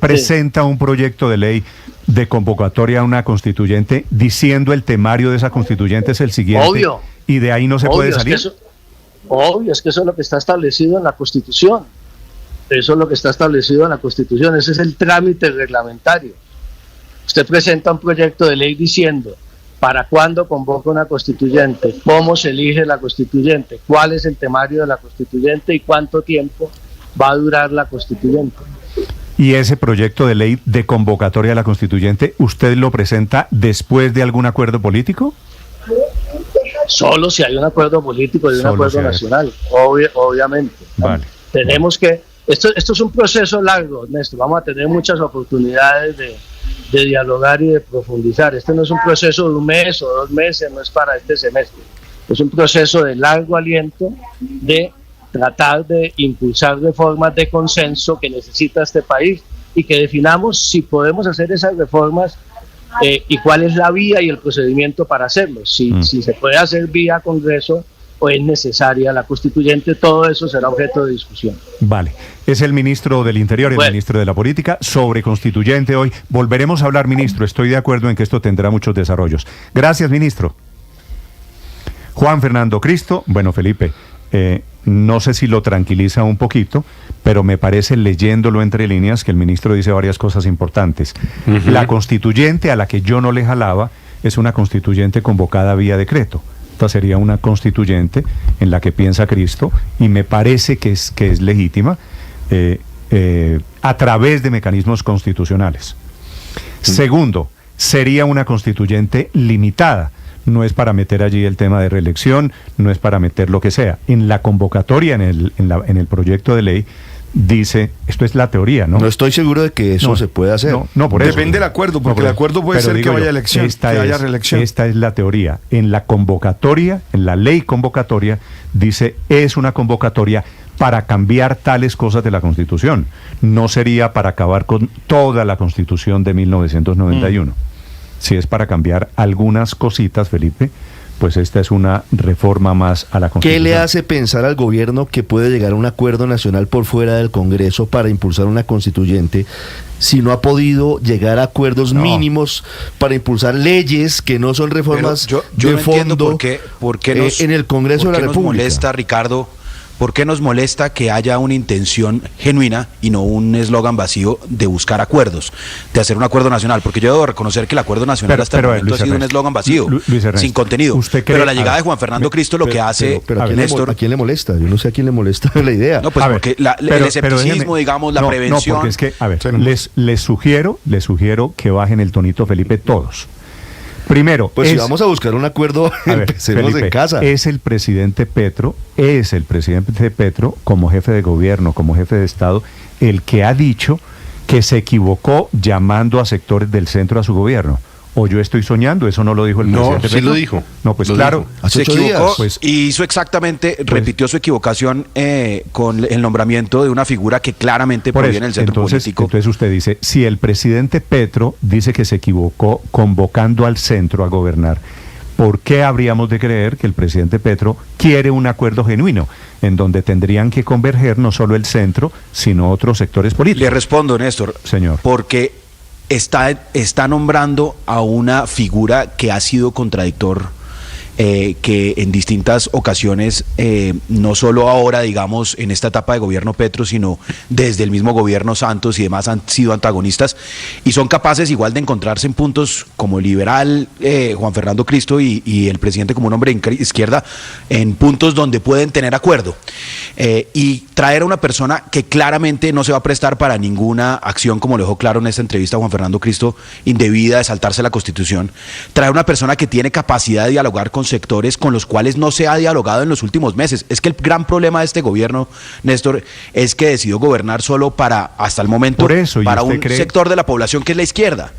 presenta un proyecto de ley de convocatoria a una constituyente diciendo el temario de esa constituyente es el siguiente. Obvio. Y de ahí no se puede salir. Obvio, es que eso es lo que está establecido en la Constitución. Eso es lo que está establecido en la Constitución. Ese es el trámite reglamentario. Usted presenta un proyecto de ley diciendo para cuándo convoca una constituyente, cómo se elige la constituyente, cuál es el temario de la constituyente y cuánto tiempo va a durar la constituyente. Y ese proyecto de ley de convocatoria a la constituyente, ¿usted lo presenta después de algún acuerdo político? Solo si hay un acuerdo político y un acuerdo nacional, obviamente. Vale. Tenemos que, esto es un proceso largo, Néstor, vamos a tener muchas oportunidades de dialogar y de profundizar. Este no es un proceso de un mes o 2 meses, no es para este semestre, es un proceso de largo aliento de tratar de impulsar reformas de consenso que necesita este país y que definamos si podemos hacer esas reformas y cuál es la vía y el procedimiento para hacerlo, si se puede hacer vía Congreso o es necesaria la constituyente, todo eso será objeto de discusión. Vale, es el ministro del Interior y el ministro de la Política sobre constituyente hoy. Volveremos a hablar, ministro, estoy de acuerdo en que esto tendrá muchos desarrollos. Gracias, ministro. Juan Fernando Cristo, bueno, Felipe, no sé si lo tranquiliza un poquito, pero me parece, leyéndolo entre líneas, que el ministro dice varias cosas importantes. La constituyente a la que yo no le jalaba es una constituyente convocada vía decreto. Esta sería una constituyente en la que piensa Cristo y me parece que es legítima a través de mecanismos constitucionales. Segundo, sería una constituyente limitada. No es para meter allí el tema de reelección, no es para meter lo que sea. En la convocatoria, en el proyecto de ley, dice, esto es la teoría, ¿no? No estoy seguro de que eso se pueda hacer. No, por eso. Depende del acuerdo, porque el acuerdo puede ser que haya elección, que haya reelección. Esta es la teoría. En la convocatoria, en la ley convocatoria, dice, es una convocatoria para cambiar tales cosas de la Constitución. No sería para acabar con toda la Constitución de 1991. Si es para cambiar algunas cositas, Felipe, pues esta es una reforma más a la Constitución. ¿Qué le hace pensar al gobierno que puede llegar a un acuerdo nacional por fuera del Congreso para impulsar una constituyente si no ha podido llegar a acuerdos mínimos para impulsar leyes que no son reformas yo de no fondo por qué en el Congreso de la República? Nos molesta, Ricardo, ¿por qué nos molesta que haya una intención genuina y no un eslogan vacío de buscar acuerdos, de hacer un acuerdo nacional? Porque yo debo reconocer que el acuerdo nacional hasta el momento ha sido un eslogan vacío, sin contenido. Pero la llegada de Juan Fernando Cristo lo que hace, Néstor... ¿A quién le molesta? Yo no sé a quién le molesta la idea. No, pues porque el escepticismo, digamos, la prevención... No, porque es que, a ver, les sugiero que bajen el tonito, Felipe, todos. Primero, pues si vamos a buscar un acuerdo, empecemos Felipe, en casa. Es el presidente Petro, como jefe de gobierno, como jefe de Estado, el que ha dicho que se equivocó llamando a sectores del centro a su gobierno. O yo estoy soñando, eso no lo dijo el presidente Petro. Sí lo dijo. No, pues claro. Se equivocó y hizo exactamente, repitió su equivocación con el nombramiento de una figura que claramente proviene del centro político. Entonces usted dice, si el presidente Petro dice que se equivocó convocando al centro a gobernar, ¿por qué habríamos de creer que el presidente Petro quiere un acuerdo genuino en donde tendrían que converger no solo el centro, sino otros sectores políticos? Le respondo, Néstor. Señor. Porque está nombrando a una figura que ha sido contradictor, que en distintas ocasiones, no solo ahora, digamos, en esta etapa de gobierno Petro, sino desde el mismo gobierno Santos y demás, han sido antagonistas y son capaces igual de encontrarse en puntos como liberal, Juan Fernando Cristo y el presidente como un hombre de izquierda, en puntos donde pueden tener acuerdo. Y traer a una persona que claramente no se va a prestar para ninguna acción, como lo dejó claro en esta entrevista Juan Fernando Cristo, indebida, de saltarse la Constitución, traer a una persona que tiene capacidad de dialogar con sectores con los cuales no se ha dialogado en los últimos meses. Es que el gran problema de este gobierno, Néstor, es que decidió gobernar solo para, hasta el momento, para un sector de la población que es la izquierda,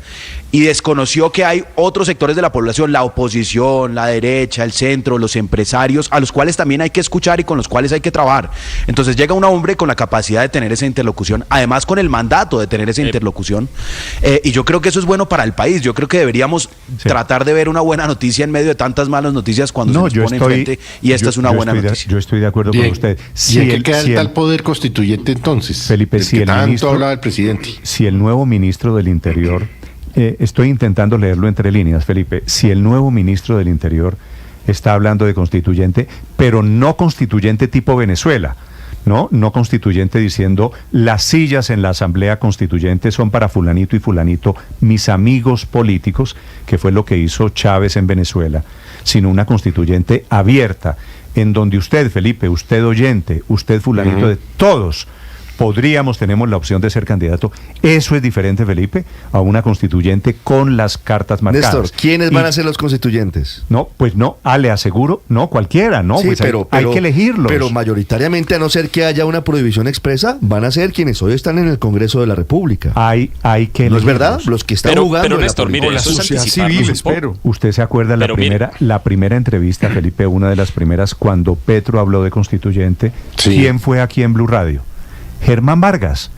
y desconoció que hay otros sectores de la población, la oposición, la derecha, el centro, los empresarios, a los cuales también hay que escuchar y con los cuales hay que trabajar. Entonces llega un hombre con la capacidad de tener esa interlocución, además con el mandato de tener esa interlocución, y yo creo que eso es bueno para el país. Yo creo que deberíamos tratar de ver una buena noticia en medio de tantas malas noticias cuando se nos pone enfrente, y esta es una buena noticia. Yo estoy de acuerdo con usted. ¿Y en qué queda el tal poder constituyente entonces? Felipe, si el ministro, hablaba el presidente. Si el nuevo ministro del Interior, estoy intentando leerlo entre líneas, Felipe, si el nuevo ministro del Interior está hablando de constituyente, pero no constituyente tipo Venezuela, no constituyente diciendo las sillas en la Asamblea Constituyente son para fulanito y fulanito, mis amigos políticos, que fue lo que hizo Chávez en Venezuela, sino una constituyente abierta, en donde usted, Felipe, usted oyente, usted fulanito, de todos tenemos la opción de ser candidato. Eso es diferente, Felipe, a una constituyente con las cartas marcadas. Néstor, ¿quiénes van a ser los constituyentes? No, pues no, le aseguro, no, cualquiera, no, sí, pues pero, hay que elegirlos. Pero mayoritariamente, a no ser que haya una prohibición expresa, van a ser quienes hoy están en el Congreso de la República. Hay que elegirlos. ¿No es verdad? Los que están jugando pero en Néstor, mire, la sociedad civil, espero. Usted se acuerda la primera entrevista, Felipe, una de las primeras, cuando Petro habló de constituyente, sí. ¿Quién fue aquí en Blue Radio? Germán Vargas,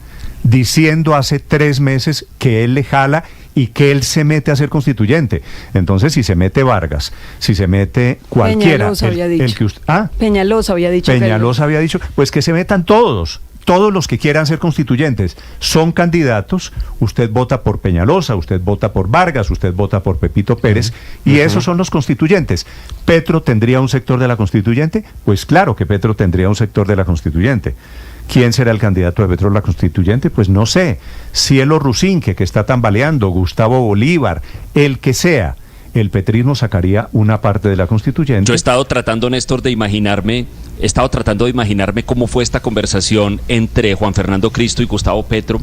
diciendo hace 3 meses que él le jala y que él se mete a ser constituyente. Entonces, si se mete Vargas, si se mete cualquiera, Peñalosa había dicho. Peñalosa había dicho, pues que se metan todos los que quieran ser constituyentes. Son candidatos, usted vota por Peñalosa, usted vota por Vargas, usted vota por Pepito Pérez, y esos son los constituyentes. ¿Petro tendría un sector de la constituyente? Pues claro que Petro tendría un sector de la constituyente. ¿Quién será el candidato de Petro a la constituyente? Pues no sé. Cielo Rusinque, que está tambaleando, Gustavo Bolívar, el que sea. El petrismo sacaría una parte de la constituyente. Yo he estado tratando, Néstor, de imaginarme cómo fue esta conversación entre Juan Fernando Cristo y Gustavo Petro,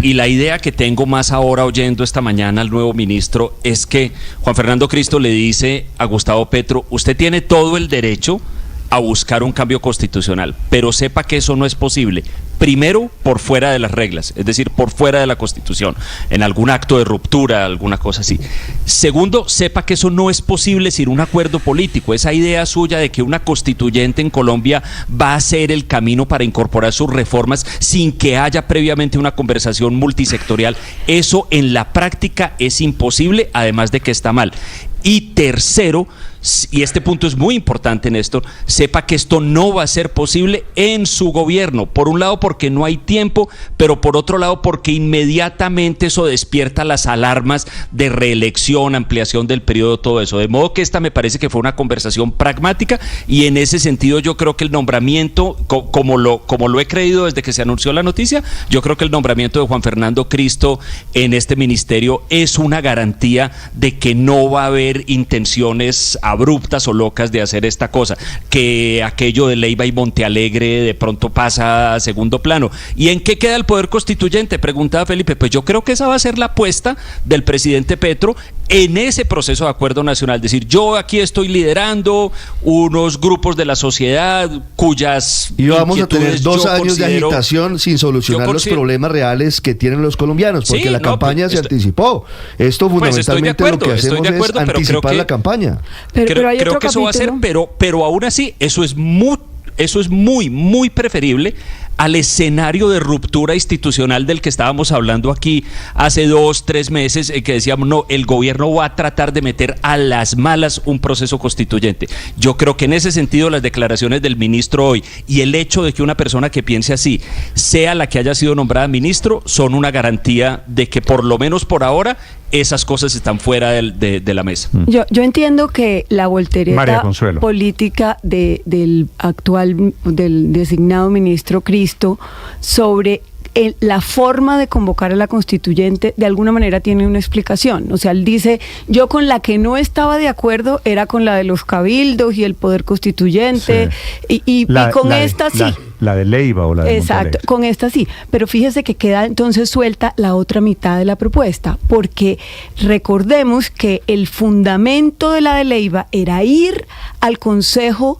y la idea que tengo más ahora oyendo esta mañana al nuevo ministro es que Juan Fernando Cristo le dice a Gustavo Petro: usted tiene todo el derecho a buscar un cambio constitucional, pero sepa que eso no es posible. Primero, por fuera de las reglas, es decir, por fuera de la Constitución, en algún acto de ruptura, alguna cosa así. Segundo, sepa que eso no es posible sin un acuerdo político. Esa idea suya de que una constituyente en Colombia va a ser el camino para incorporar sus reformas sin que haya previamente una conversación multisectorial, eso en la práctica es imposible, además de que está mal. Y tercero, y este punto es muy importante, Néstor, sepa que esto no va a ser posible en su gobierno. Por un lado, porque no hay tiempo, pero por otro lado, porque inmediatamente eso despierta las alarmas de reelección, ampliación del periodo, todo eso. De modo que esta me parece que fue una conversación pragmática, y en ese sentido yo creo que el nombramiento, como lo he creído desde que se anunció la noticia, yo creo que el nombramiento de Juan Fernando Cristo en este ministerio es una garantía de que no va a haber intenciones abruptas o locas de hacer esta cosa, que aquello de Leiva y Montealegre de pronto pasa a segundo plano. ¿Y en qué queda el poder constituyente?, preguntaba Felipe. Pues yo creo que esa va a ser la apuesta del presidente Petro en ese proceso de acuerdo nacional, es decir, yo aquí estoy liderando unos grupos de la sociedad cuyas y vamos a tener 2 años de agitación sin solucionar los problemas reales que tienen los colombianos, porque la campaña se anticipó. Esto fundamentalmente lo que hacemos es anticipar la campaña. Creo que eso va a ser, pero aún así eso es muy, muy preferible al escenario de ruptura institucional del que estábamos hablando aquí hace 2-3 meses, que decíamos, no, el gobierno va a tratar de meter a las malas un proceso constituyente. Yo creo que en ese sentido las declaraciones del ministro hoy y el hecho de que una persona que piense así sea la que haya sido nombrada ministro son una garantía de que por lo menos por ahora esas cosas están fuera de la mesa. Yo entiendo que la voltereta política del designado ministro Cristo sobre la forma de convocar a la constituyente de alguna manera tiene una explicación. O sea, él dice, yo con la que no estaba de acuerdo era con la de los cabildos y el poder constituyente, sí. y con esta sí. La de Leiva o la de Exacto, Montalegre. Con esta sí, pero fíjese que queda entonces suelta la otra mitad de la propuesta, porque recordemos que el fundamento de la de Leiva era ir al Consejo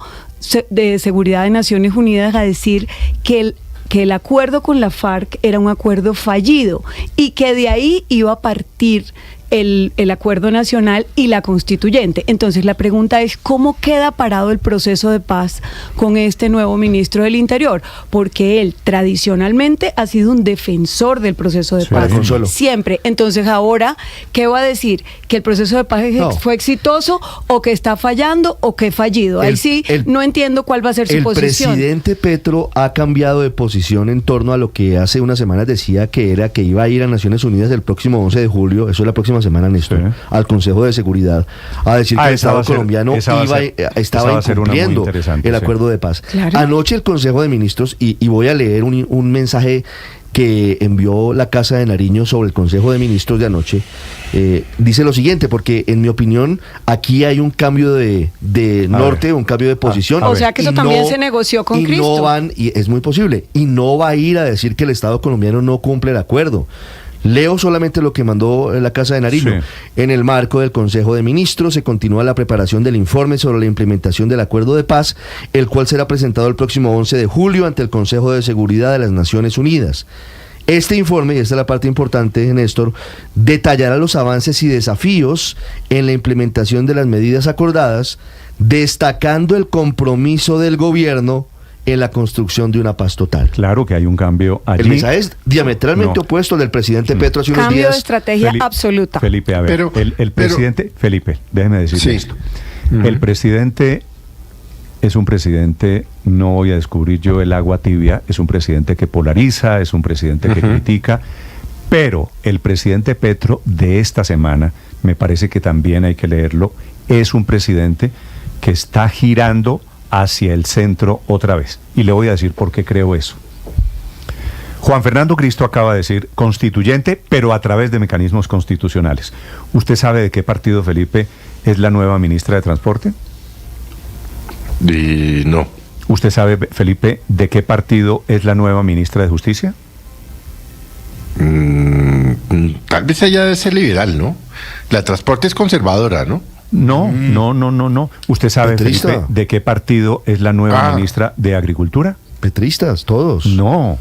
de Seguridad de Naciones Unidas a decir que el acuerdo con la FARC era un acuerdo fallido y que de ahí iba a partir el acuerdo nacional y la constituyente. Entonces la pregunta es, ¿cómo queda parado el proceso de paz con este nuevo ministro del Interior? Porque él tradicionalmente ha sido un defensor del proceso de paz, siempre. Entonces ahora, ¿qué va a decir? ¿Que el proceso de paz fue exitoso o que está fallando o que fallido? Ahí no entiendo cuál va a ser su posición. El presidente Petro ha cambiado de posición en torno a lo que hace unas semanas decía que era que iba a ir a Naciones Unidas el próximo 11 de julio, eso es la próxima semana, Néstor, al Consejo de Seguridad, a decir que el Estado colombiano estaba incumpliendo el acuerdo de paz. Claro. Anoche el Consejo de Ministros, y voy a leer un mensaje que envió la Casa de Nariño sobre el Consejo de Ministros de anoche, dice lo siguiente, porque en mi opinión aquí hay un cambio de norte, un cambio de posición. O sea que eso también se negoció con Cristo. No van, y es muy posible, y no va a ir a decir que el Estado colombiano no cumple el acuerdo. Leo solamente lo que mandó la Casa de Nariño. Sí. En el marco del Consejo de Ministros se continúa la preparación del informe sobre la implementación del Acuerdo de Paz, el cual será presentado el próximo 11 de julio ante el Consejo de Seguridad de las Naciones Unidas. Este informe, y esta es la parte importante, Néstor, detallará los avances y desafíos en la implementación de las medidas acordadas, destacando el compromiso del gobierno en la construcción de una paz total. Claro que hay un cambio allí. El mensaje es diametralmente opuesto al del presidente Petro hace unos días. Cambio de estrategia absoluta. Felipe, a ver, el presidente, Felipe, déjeme decirle esto. El presidente es un presidente, no voy a descubrir yo el agua tibia, es un presidente que polariza, es un presidente que critica, pero el presidente Petro de esta semana, me parece que también hay que leerlo, es un presidente que está girando hacia el centro otra vez. Y le voy a decir por qué creo eso. Juan Fernando Cristo acaba de decir constituyente, pero a través de mecanismos constitucionales. ¿Usted sabe de qué partido, Felipe, es la nueva ministra de Transporte? No. ¿Usted sabe, Felipe, de qué partido es la nueva ministra de Justicia? Tal vez ella debe ser liberal, ¿no? La Transporte es conservadora, ¿no? No. ¿Usted sabe, Felipe, de qué partido es la nueva ministra de Agricultura? Petristas, todos. No.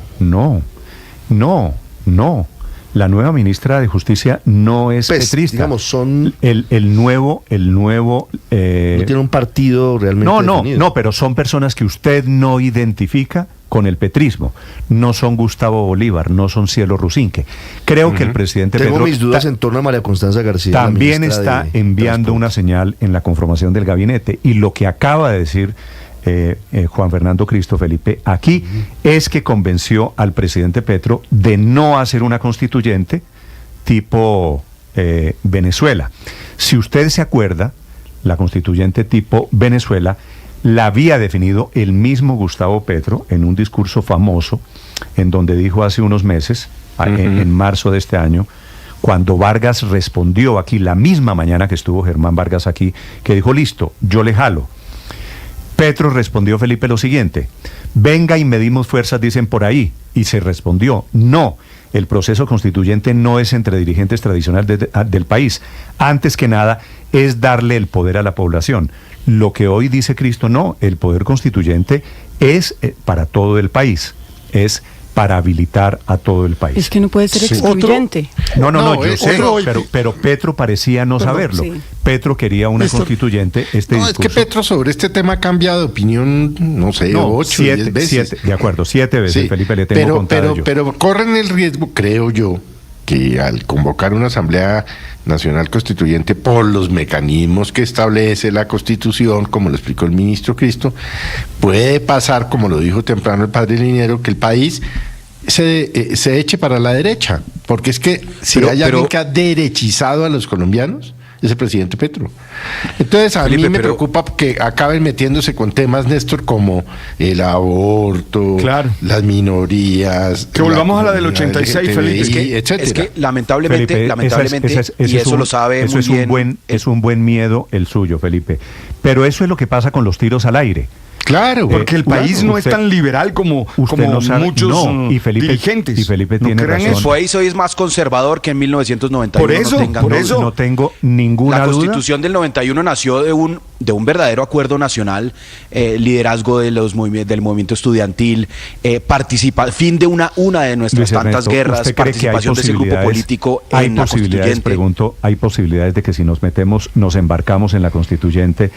La nueva ministra de Justicia no es petrista. Digamos, son el nuevo. No tiene un partido realmente definido. No, pero son personas que usted no identifica con el petrismo. No son Gustavo Bolívar, no son Cielo Rusinque. Creo que el presidente Tengo Petro mis dudas en torno a María Constanza García. También está enviando una señal en la conformación del gabinete. Y lo que acaba de decir Juan Fernando Cristo, Felipe, aquí es que convenció al presidente Petro de no hacer una constituyente tipo Venezuela. Si usted se acuerda, la constituyente tipo Venezuela la había definido el mismo Gustavo Petro en un discurso famoso en donde dijo hace unos meses, en marzo de este año, cuando Vargas respondió aquí, la misma mañana que estuvo Germán Vargas aquí, que dijo, listo, yo le jalo. Petro respondió, Felipe, lo siguiente: venga y medimos fuerzas, dicen por ahí. Y se respondió, no, el proceso constituyente no es entre dirigentes tradicionales del país. Antes que nada, es darle el poder a la población. Lo que hoy dice Cristo, no, el poder constituyente es para todo el país, es para habilitar a todo el país. Es que no puede ser excluyente. No, yo sé, pero Petro parecía no saberlo. Sí. Petro quería una constituyente. Es que Petro sobre este tema ha cambiado de opinión, no sé, 8, 10 veces. De acuerdo, 7 veces, sí. Felipe, le tengo contado yo. Pero corren el riesgo, creo yo, que al convocar una Asamblea Nacional Constituyente por los mecanismos que establece la Constitución, como lo explicó el ministro Cristo, puede pasar, como lo dijo temprano el padre Linero, que el país se eche para la derecha, porque es que si hay alguien que ha derechizado a los colombianos, es el presidente Petro. Entonces a mí me preocupa que acaben metiéndose con temas, Néstor, como el aborto, las minorías. Que volvamos a la del 86, Felipe. Es que lamentablemente, y eso lo sabe muy bien. Es un buen miedo el suyo, Felipe. Pero eso es lo que pasa con los tiros al aire. Claro, porque el país no es tan liberal como no sabe, muchos dirigentes. Y Felipe tiene razón. Eso es más conservador que en 1991. Por eso. No tengo ninguna duda. La Constitución del 91 nació de un verdadero acuerdo nacional, liderazgo del movimiento estudiantil, fin de una de nuestras tantas guerras, participación de ese grupo político en la Constituyente. Pregunto, ¿hay posibilidades de que si nos embarcamos en la Constituyente,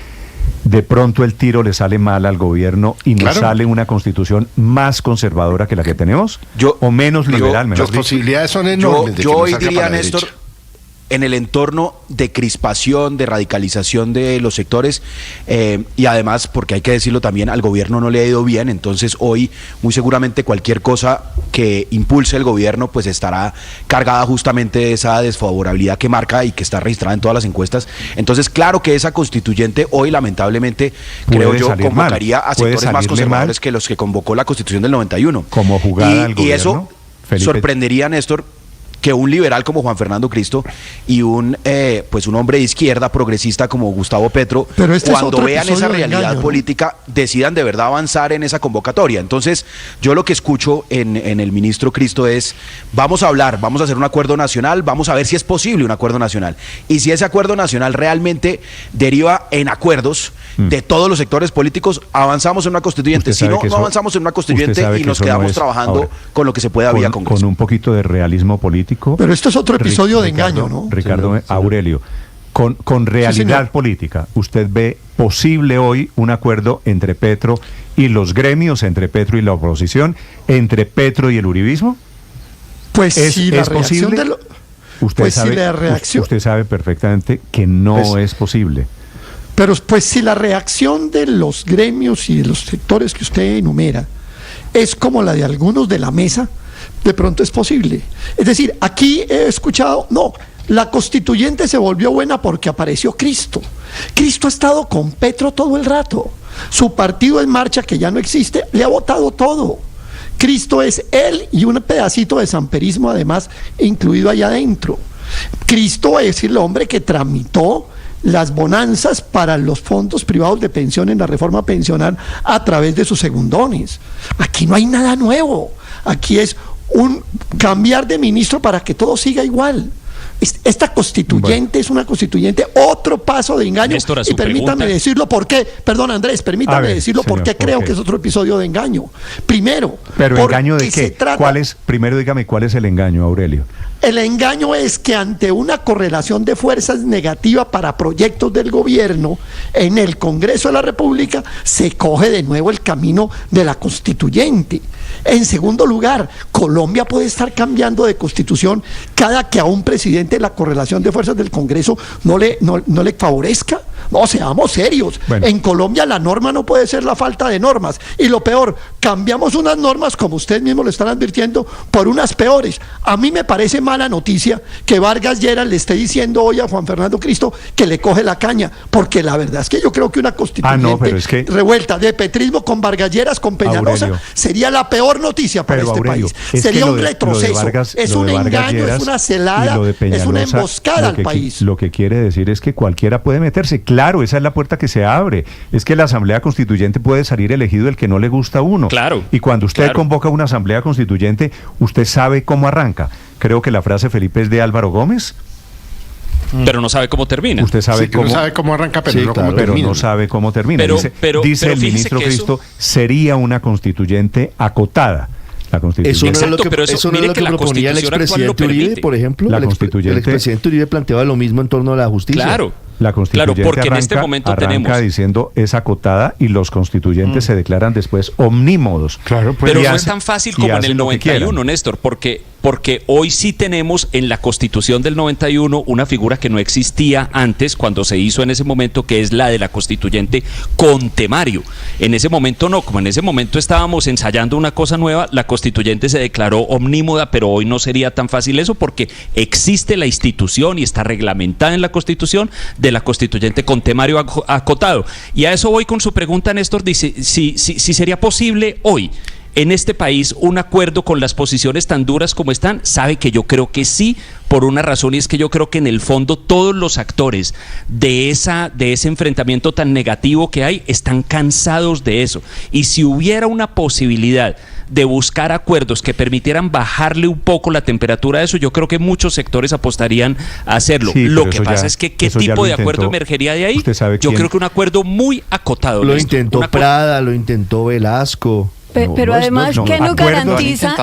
de pronto el tiro le sale mal al gobierno y nos sale una constitución más conservadora que la que tenemos? ¿O menos liberal? Las posibilidades son enormes. Yo hoy diría, Néstor, en el entorno de crispación, de radicalización de los sectores, y además, porque hay que decirlo también, al gobierno no le ha ido bien, entonces hoy muy seguramente cualquier cosa que impulse el gobierno pues estará cargada justamente de esa desfavorabilidad que marca y que está registrada en todas las encuestas. Entonces, claro que esa constituyente hoy lamentablemente, creo yo, convocaría a sectores más conservadores que los que convocó la Constitución del 91. Como jugada al gobierno. Y eso sorprendería, Néstor, que un liberal como Juan Fernando Cristo y un hombre de izquierda progresista como Gustavo Petro, cuando vean esa realidad política, decidan de verdad avanzar en esa convocatoria. Entonces, yo lo que escucho en el ministro Cristo es, vamos a hablar, vamos a hacer un acuerdo nacional, vamos a ver si es posible un acuerdo nacional. Y si ese acuerdo nacional realmente deriva en acuerdos de todos los sectores políticos, avanzamos en una constituyente. Si no, no avanzamos en una constituyente y nos quedamos trabajando con lo que se pueda vía Congreso. Con un poquito de realismo político. Pero esto es otro episodio de engaño, ¿no? Ricardo, Aurelio, con realidad política, ¿usted ve posible hoy un acuerdo entre Petro y los gremios, entre Petro y la oposición, entre Petro y el uribismo? Pues si la reacción de lo... Usted sabe perfectamente que no es posible. Pero pues si la reacción de los gremios y de los sectores que usted enumera es como la de algunos de la mesa, de pronto es posible. Es decir, aquí he escuchado, no, la constituyente se volvió buena porque apareció Cristo. Cristo ha estado con Petro todo el rato. Su partido en marcha, que ya no existe, le ha votado todo. Cristo es él y un pedacito de samperismo además incluido allá adentro. Cristo es el hombre que tramitó las bonanzas para los fondos privados de pensión en la reforma pensional a través de sus segundones. Aquí no hay nada nuevo. Aquí es un cambiar de ministro para que todo siga igual. Esta constituyente es una constituyente, otro paso de engaño. Néstor, y permítame decirlo por qué, perdón Andrés, permítame decirlo señor, porque creo que es otro episodio de engaño. Primero, ¿pero engaño de qué? Primero dígame cuál es el engaño, Aurelio. El engaño es que ante una correlación de fuerzas negativa para proyectos del gobierno en el Congreso de la República se coge de nuevo el camino de la constituyente. En segundo lugar, Colombia puede estar cambiando de constitución cada que a un presidente la correlación de fuerzas del Congreso no le favorezca. No, seamos serios. Bueno. En Colombia la norma no puede ser la falta de normas. Y lo peor, cambiamos unas normas, como ustedes mismos lo están advirtiendo, por unas peores. A mí me parece mala noticia que Vargas Lleras le esté diciendo hoy a Juan Fernando Cristo que le coge la caña, porque la verdad es que yo creo que una constituyente revuelta de petrismo con Vargas Lleras, con Peñalosa, Aurelio, sería la peor noticia para este país. Sería un retroceso. Es un engaño, es una celada, es una emboscada al país. Lo que quiere decir es que cualquiera puede meterse. Claro, esa es la puerta que se abre. Es que la Asamblea Constituyente puede salir elegido el que no le gusta a uno. Claro. Y cuando usted convoca una Asamblea Constituyente, usted sabe cómo arranca. Creo que la frase, Felipe, es de Álvaro Gómez. Pero no sabe cómo termina. Usted sabe cómo, no sabe cómo arranca, pero, no sabe cómo termina. Dice el ministro Cristo, sería una constituyente acotada. La constituyente. Eso no es lo que proponía el expresidente Uribe, por ejemplo. El expresidente Uribe planteaba lo mismo en torno a la justicia. Claro. La constituyente porque en este momento arranca diciendo es acotada y los constituyentes se declaran después omnímodos. Claro, pero no es tan fácil como en el 91, Néstor, porque hoy sí tenemos en la Constitución del 91 una figura que no existía antes cuando se hizo en ese momento, que es la de la constituyente contemario. En ese momento no, como en ese momento estábamos ensayando una cosa nueva, la constituyente se declaró omnímoda, pero hoy no sería tan fácil eso porque existe la institución y está reglamentada en la Constitución de la constituyente con temario acotado. Y a eso voy con su pregunta, Néstor, dice, si sería posible hoy en este país un acuerdo con las posiciones tan duras como están. Sabe que yo creo que sí, por una razón, y es que yo creo que en el fondo todos los actores de ese enfrentamiento tan negativo que hay están cansados de eso. Y si hubiera una posibilidad de buscar acuerdos que permitieran bajarle un poco la temperatura de eso, yo creo que muchos sectores apostarían a hacerlo. Sí, lo que pasa es que ¿qué tipo de acuerdo emergería de ahí? Yo creo que un acuerdo muy acotado. Lo intentó Prada, lo intentó Velasco. Pero además, ¿qué nos garantiza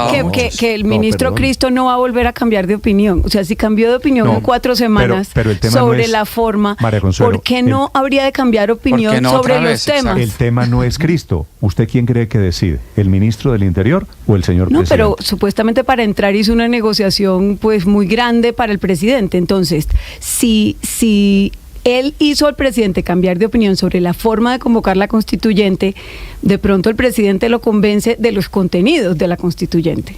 que el ministro Cristo no va a volver a cambiar de opinión? O sea, si cambió de opinión en 4 semanas pero el tema sobre no es, la forma, Consuelo, ¿por qué no habría de cambiar opinión sobre los temas? El tema no es Cristo. ¿Usted quién cree que decide? ¿El ministro del Interior o el señor presidente? No, pero supuestamente para entrar hizo una negociación pues muy grande para el presidente. Entonces, si él hizo al presidente cambiar de opinión sobre la forma de convocar la constituyente, de pronto el presidente lo convence de los contenidos de la constituyente.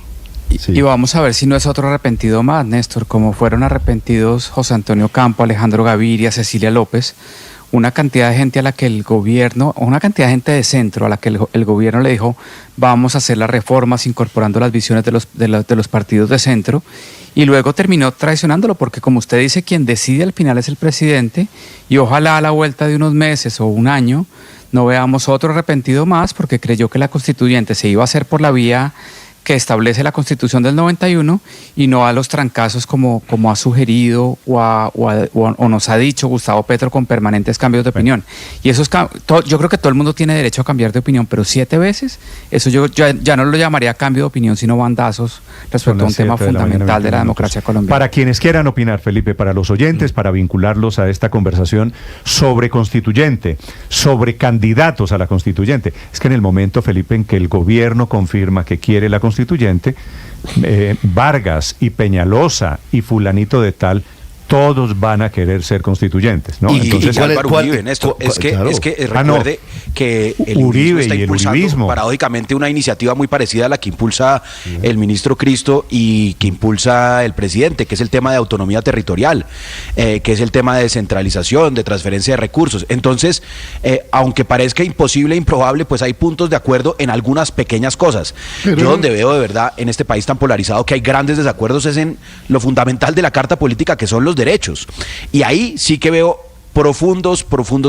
Sí. Y vamos a ver si no es otro arrepentido más, Néstor, como fueron arrepentidos José Antonio Campo, Alejandro Gaviria, Cecilia López, una cantidad de gente a la que el gobierno, una cantidad de gente de centro a la que el gobierno le dijo vamos a hacer las reformas incorporando las visiones de los partidos de centro, y luego terminó traicionándolo porque, como usted dice, quien decide al final es el presidente, y ojalá a la vuelta de unos meses o un año no veamos otro arrepentido más porque creyó que la constituyente se iba a hacer por la vía que establece la Constitución del 91 y no a los trancazos como ha sugerido o nos ha dicho Gustavo Petro con permanentes cambios de opinión. Y eso yo creo que todo el mundo tiene derecho a cambiar de opinión, pero 7 veces, eso yo ya no lo llamaría cambio de opinión, sino bandazos respecto a un tema fundamental de la democracia colombiana. Para quienes quieran opinar, Felipe, para los oyentes, para vincularlos a esta conversación sobre constituyente, sobre candidatos a la constituyente, es que en el momento, Felipe, en que el gobierno confirma que quiere la constituyente, Vargas y Peñalosa y fulanito de tal, todos van a querer ser constituyentes, ¿no? Entonces, Álvaro Uribe, Néstor, es que recuerde que el Uribe está impulsando paradójicamente una iniciativa muy parecida a la que impulsa el ministro Cristo y que impulsa el presidente, que es el tema de autonomía territorial, que es el tema de descentralización, de transferencia de recursos. Entonces, aunque parezca imposible, improbable, pues hay puntos de acuerdo en algunas pequeñas cosas. Yo donde veo de verdad en este país tan polarizado que hay grandes desacuerdos es en lo fundamental de la carta política, que son los derechos. Y ahí sí que veo profundos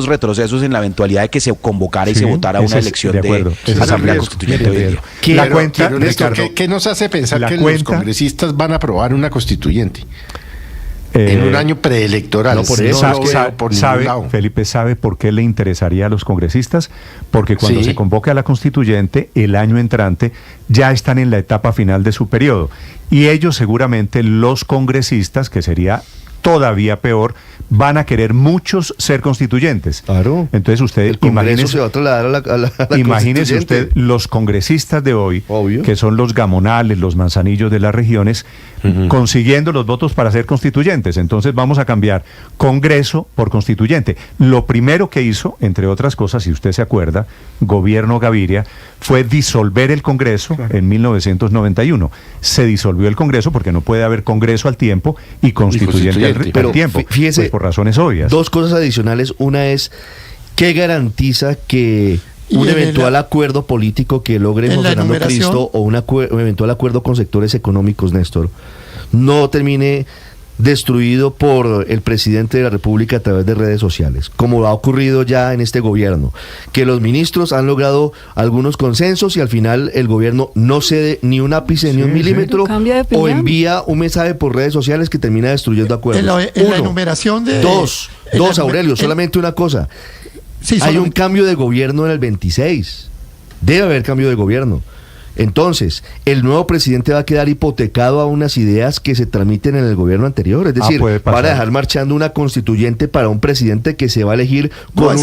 retrocesos en la eventualidad de que se convocara y se votara una elección de Asamblea Constituyente hoy en día. La cuenta, Ricardo, ¿qué nos hace pensar que los congresistas van a aprobar una constituyente? En un año preelectoral. No, por eso, Felipe, ¿sabe por qué le interesaría a los congresistas? Porque cuando se convoque a la constituyente, el año entrante, ya están en la etapa final de su periodo. Y ellos seguramente, los congresistas, que sería todavía peor, van a querer muchos ser constituyentes. Claro. Entonces usted imagínese usted los congresistas de hoy, obvio, que son los Gamonales, los Manzanillos de las regiones, consiguiendo los votos para ser constituyentes. Entonces vamos a cambiar Congreso por constituyente. Lo primero que hizo, entre otras cosas, si usted se acuerda, gobierno Gaviria, fue disolver el Congreso en 1991. Se disolvió el Congreso porque no puede haber Congreso al tiempo y constituyente al tiempo. Fíjese, pues por razones obvias. Dos cosas adicionales. Una es, ¿qué garantiza que un eventual acuerdo político que logre José Fernando Cristo o un eventual acuerdo con sectores económicos, Néstor, no termine destruido por el presidente de la República a través de redes sociales, como ha ocurrido ya en este gobierno, que los ministros han logrado algunos consensos y al final el gobierno no cede ni un ápice ni un milímetro o envía un mensaje por redes sociales que termina destruyendo acuerdos. En la enumeración de... Dos, Aurelio, solamente una cosa. Hay un cambio de gobierno en el 26. Debe haber cambio de gobierno. Entonces, el nuevo presidente va a quedar hipotecado a unas ideas que se transmiten en el gobierno anterior. Es decir, van a dejar marchando una constituyente para un presidente que se va a elegir con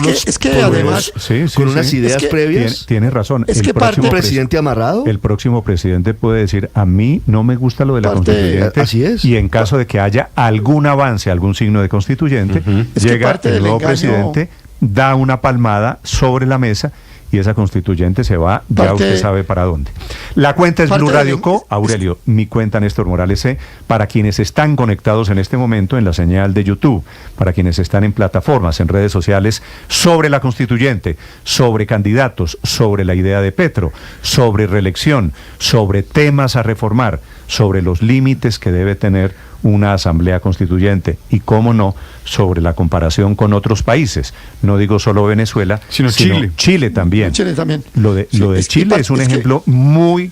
unas ideas previas. Tiene razón. Es que parte presidente amarrado. El próximo presidente puede decir, a mí no me gusta lo de la constituyente. Así es. Y en caso de que haya algún avance, algún signo de constituyente, llega el nuevo presidente, da una palmada sobre la mesa y esa constituyente se va, ya usted sabe para dónde. La cuenta es Blue Radio Co. Aurelio, mi cuenta Néstor Morales C. Para quienes están conectados en este momento en la señal de YouTube, para quienes están en plataformas, en redes sociales, sobre la constituyente, sobre candidatos, sobre la idea de Petro, sobre reelección, sobre temas a reformar, sobre los límites que debe tener una asamblea constituyente y, cómo no, sobre la comparación con otros países. No digo solo Venezuela, sino Chile. Chile también. Chile también. Lo de Chile es un ejemplo muy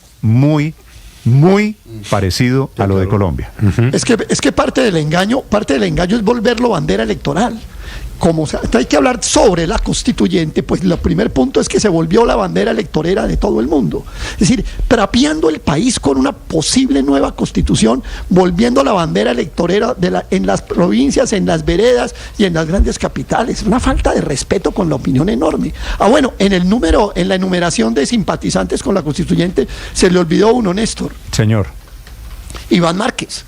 parecido a lo de Colombia. Es que parte del engaño es volverlo bandera electoral. Como hay que hablar sobre la constituyente, pues el primer punto es que se volvió la bandera electorera de todo el mundo. Es decir, trapeando el país con una posible nueva constitución, volviendo la bandera electorera en las provincias, en las veredas y en las grandes capitales. Una falta de respeto con la opinión enorme. Bueno, en la enumeración de simpatizantes con la constituyente se le olvidó uno, Néstor. Señor. Iván Márquez.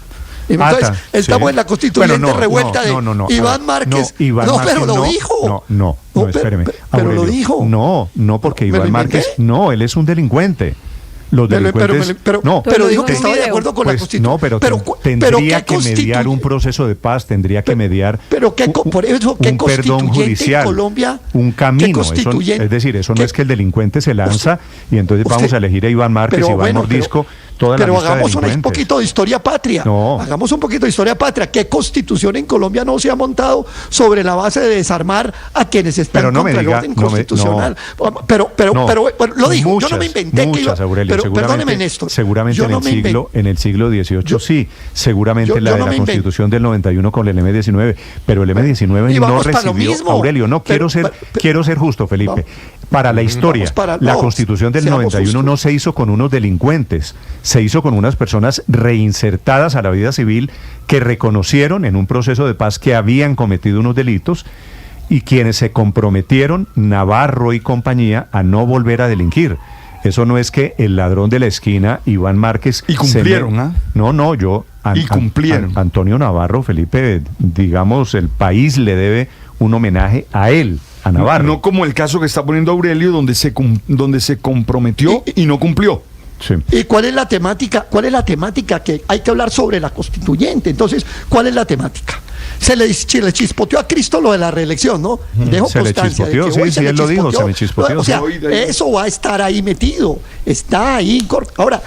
Entonces, estamos en la constituyente revuelta de Iván Márquez. Pero lo dijo. No, espéreme. Pero lo dijo. No, porque Iván Márquez, él es un delincuente. Los delincuentes... Pero dijo que estaba de acuerdo con la Constitución. No, pero tendría que mediar un proceso de paz, tendría que mediar un perdón judicial, Colombia, un camino. Es decir, eso no es que el delincuente se lanza y entonces vamos a elegir a Iván Márquez, Iván Mordisco, toda la lista de delincuentes. Hagamos un poquito de historia patria. Hagamos un poquito de historia patria. ¿Qué constitución en Colombia no se ha montado sobre la base de desarmar a quienes están contra el orden constitucional? Pero lo dijo, yo no me inventé que iba... Perdóneme, Néstor. Seguramente en el siglo XVIII sí, seguramente la de la Constitución del 91 con el M19, pero el M19 no recibió, Aurelio, quiero ser justo, Felipe. Para la historia, la Constitución del 91 no se hizo con unos delincuentes, se hizo con unas personas reinsertadas a la vida civil que reconocieron en un proceso de paz que habían cometido unos delitos y quienes se comprometieron, Navarro y compañía, a no volver a delinquir. Eso no es que el ladrón de la esquina, Iván Márquez... Y cumplieron, y cumplieron. Antonio Navarro, Felipe, digamos, el país le debe un homenaje a él, a Navarro. No como el caso que está poniendo Aurelio, donde se comprometió y no cumplió. Sí. ¿Y cuál es la temática? Que hay que hablar sobre la constituyente. Entonces, ¿cuál es la temática? Se le chispoteó a Cristo lo de la reelección, ¿no? Dejo constancia de que sí, él lo dijo, se me chispoteó. O sea, eso va a estar ahí metido, está ahí. Ahora,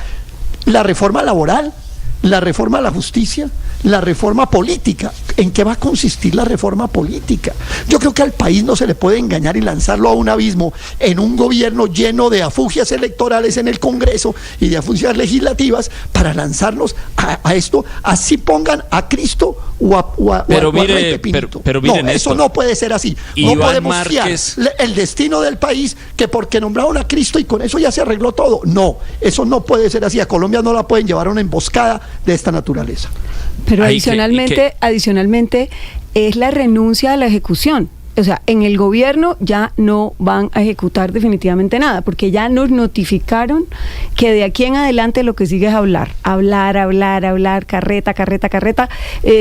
la reforma laboral, la reforma a la justicia, la reforma política. ¿En qué va a consistir la reforma política? Yo creo que al país no se le puede engañar y lanzarlo a un abismo en un gobierno lleno de afugias electorales en el Congreso y de afugias legislativas para lanzarnos a esto. Así pongan a Cristo o a Rey Pepinito. Pero mire, no, eso no puede ser así. No podemos fiar el destino del país que porque nombraron a Cristo y con eso ya se arregló todo. No, eso no puede ser así. A Colombia no la pueden llevar a una emboscada de esta naturaleza. Pero adicionalmente es la renuncia a la ejecución. O sea, en el gobierno ya no van a ejecutar definitivamente nada, porque ya nos notificaron que de aquí en adelante lo que sigue es hablar, carreta,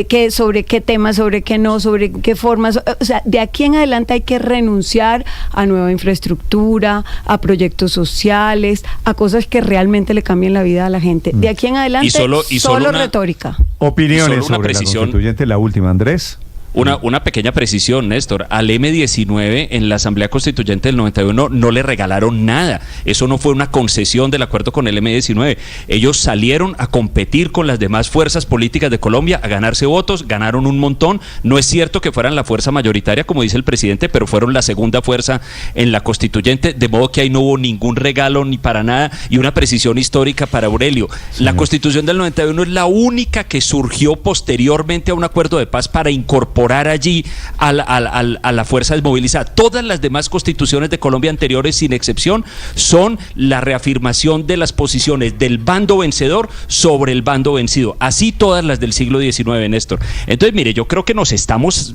que sobre qué temas, sobre qué no, sobre qué formas. O sea, de aquí en adelante hay que renunciar a nueva infraestructura, a proyectos sociales, a cosas que realmente le cambien la vida a la gente. De aquí en adelante solo retórica. Opiniones sobre la constituyente, la última, Andrés. Una pequeña precisión, Néstor. Al M19 en la Asamblea Constituyente del 91 no le regalaron nada. Eso no fue una concesión del acuerdo con el M19. Ellos salieron a competir con las demás fuerzas políticas de Colombia, a ganarse votos, ganaron un montón. No es cierto que fueran la fuerza mayoritaria, como dice el presidente, pero fueron la segunda fuerza en la Constituyente, de modo que ahí no hubo ningún regalo ni para nada. Y una precisión histórica para Aurelio. La Constitución del 91 es la única que surgió posteriormente a un acuerdo de paz para incorporar allí a la fuerza desmovilizada. Todas las demás constituciones de Colombia anteriores, sin excepción, son la reafirmación de las posiciones del bando vencedor sobre el bando vencido. Así todas las del siglo XIX, Néstor. Entonces, mire, yo creo que nos estamos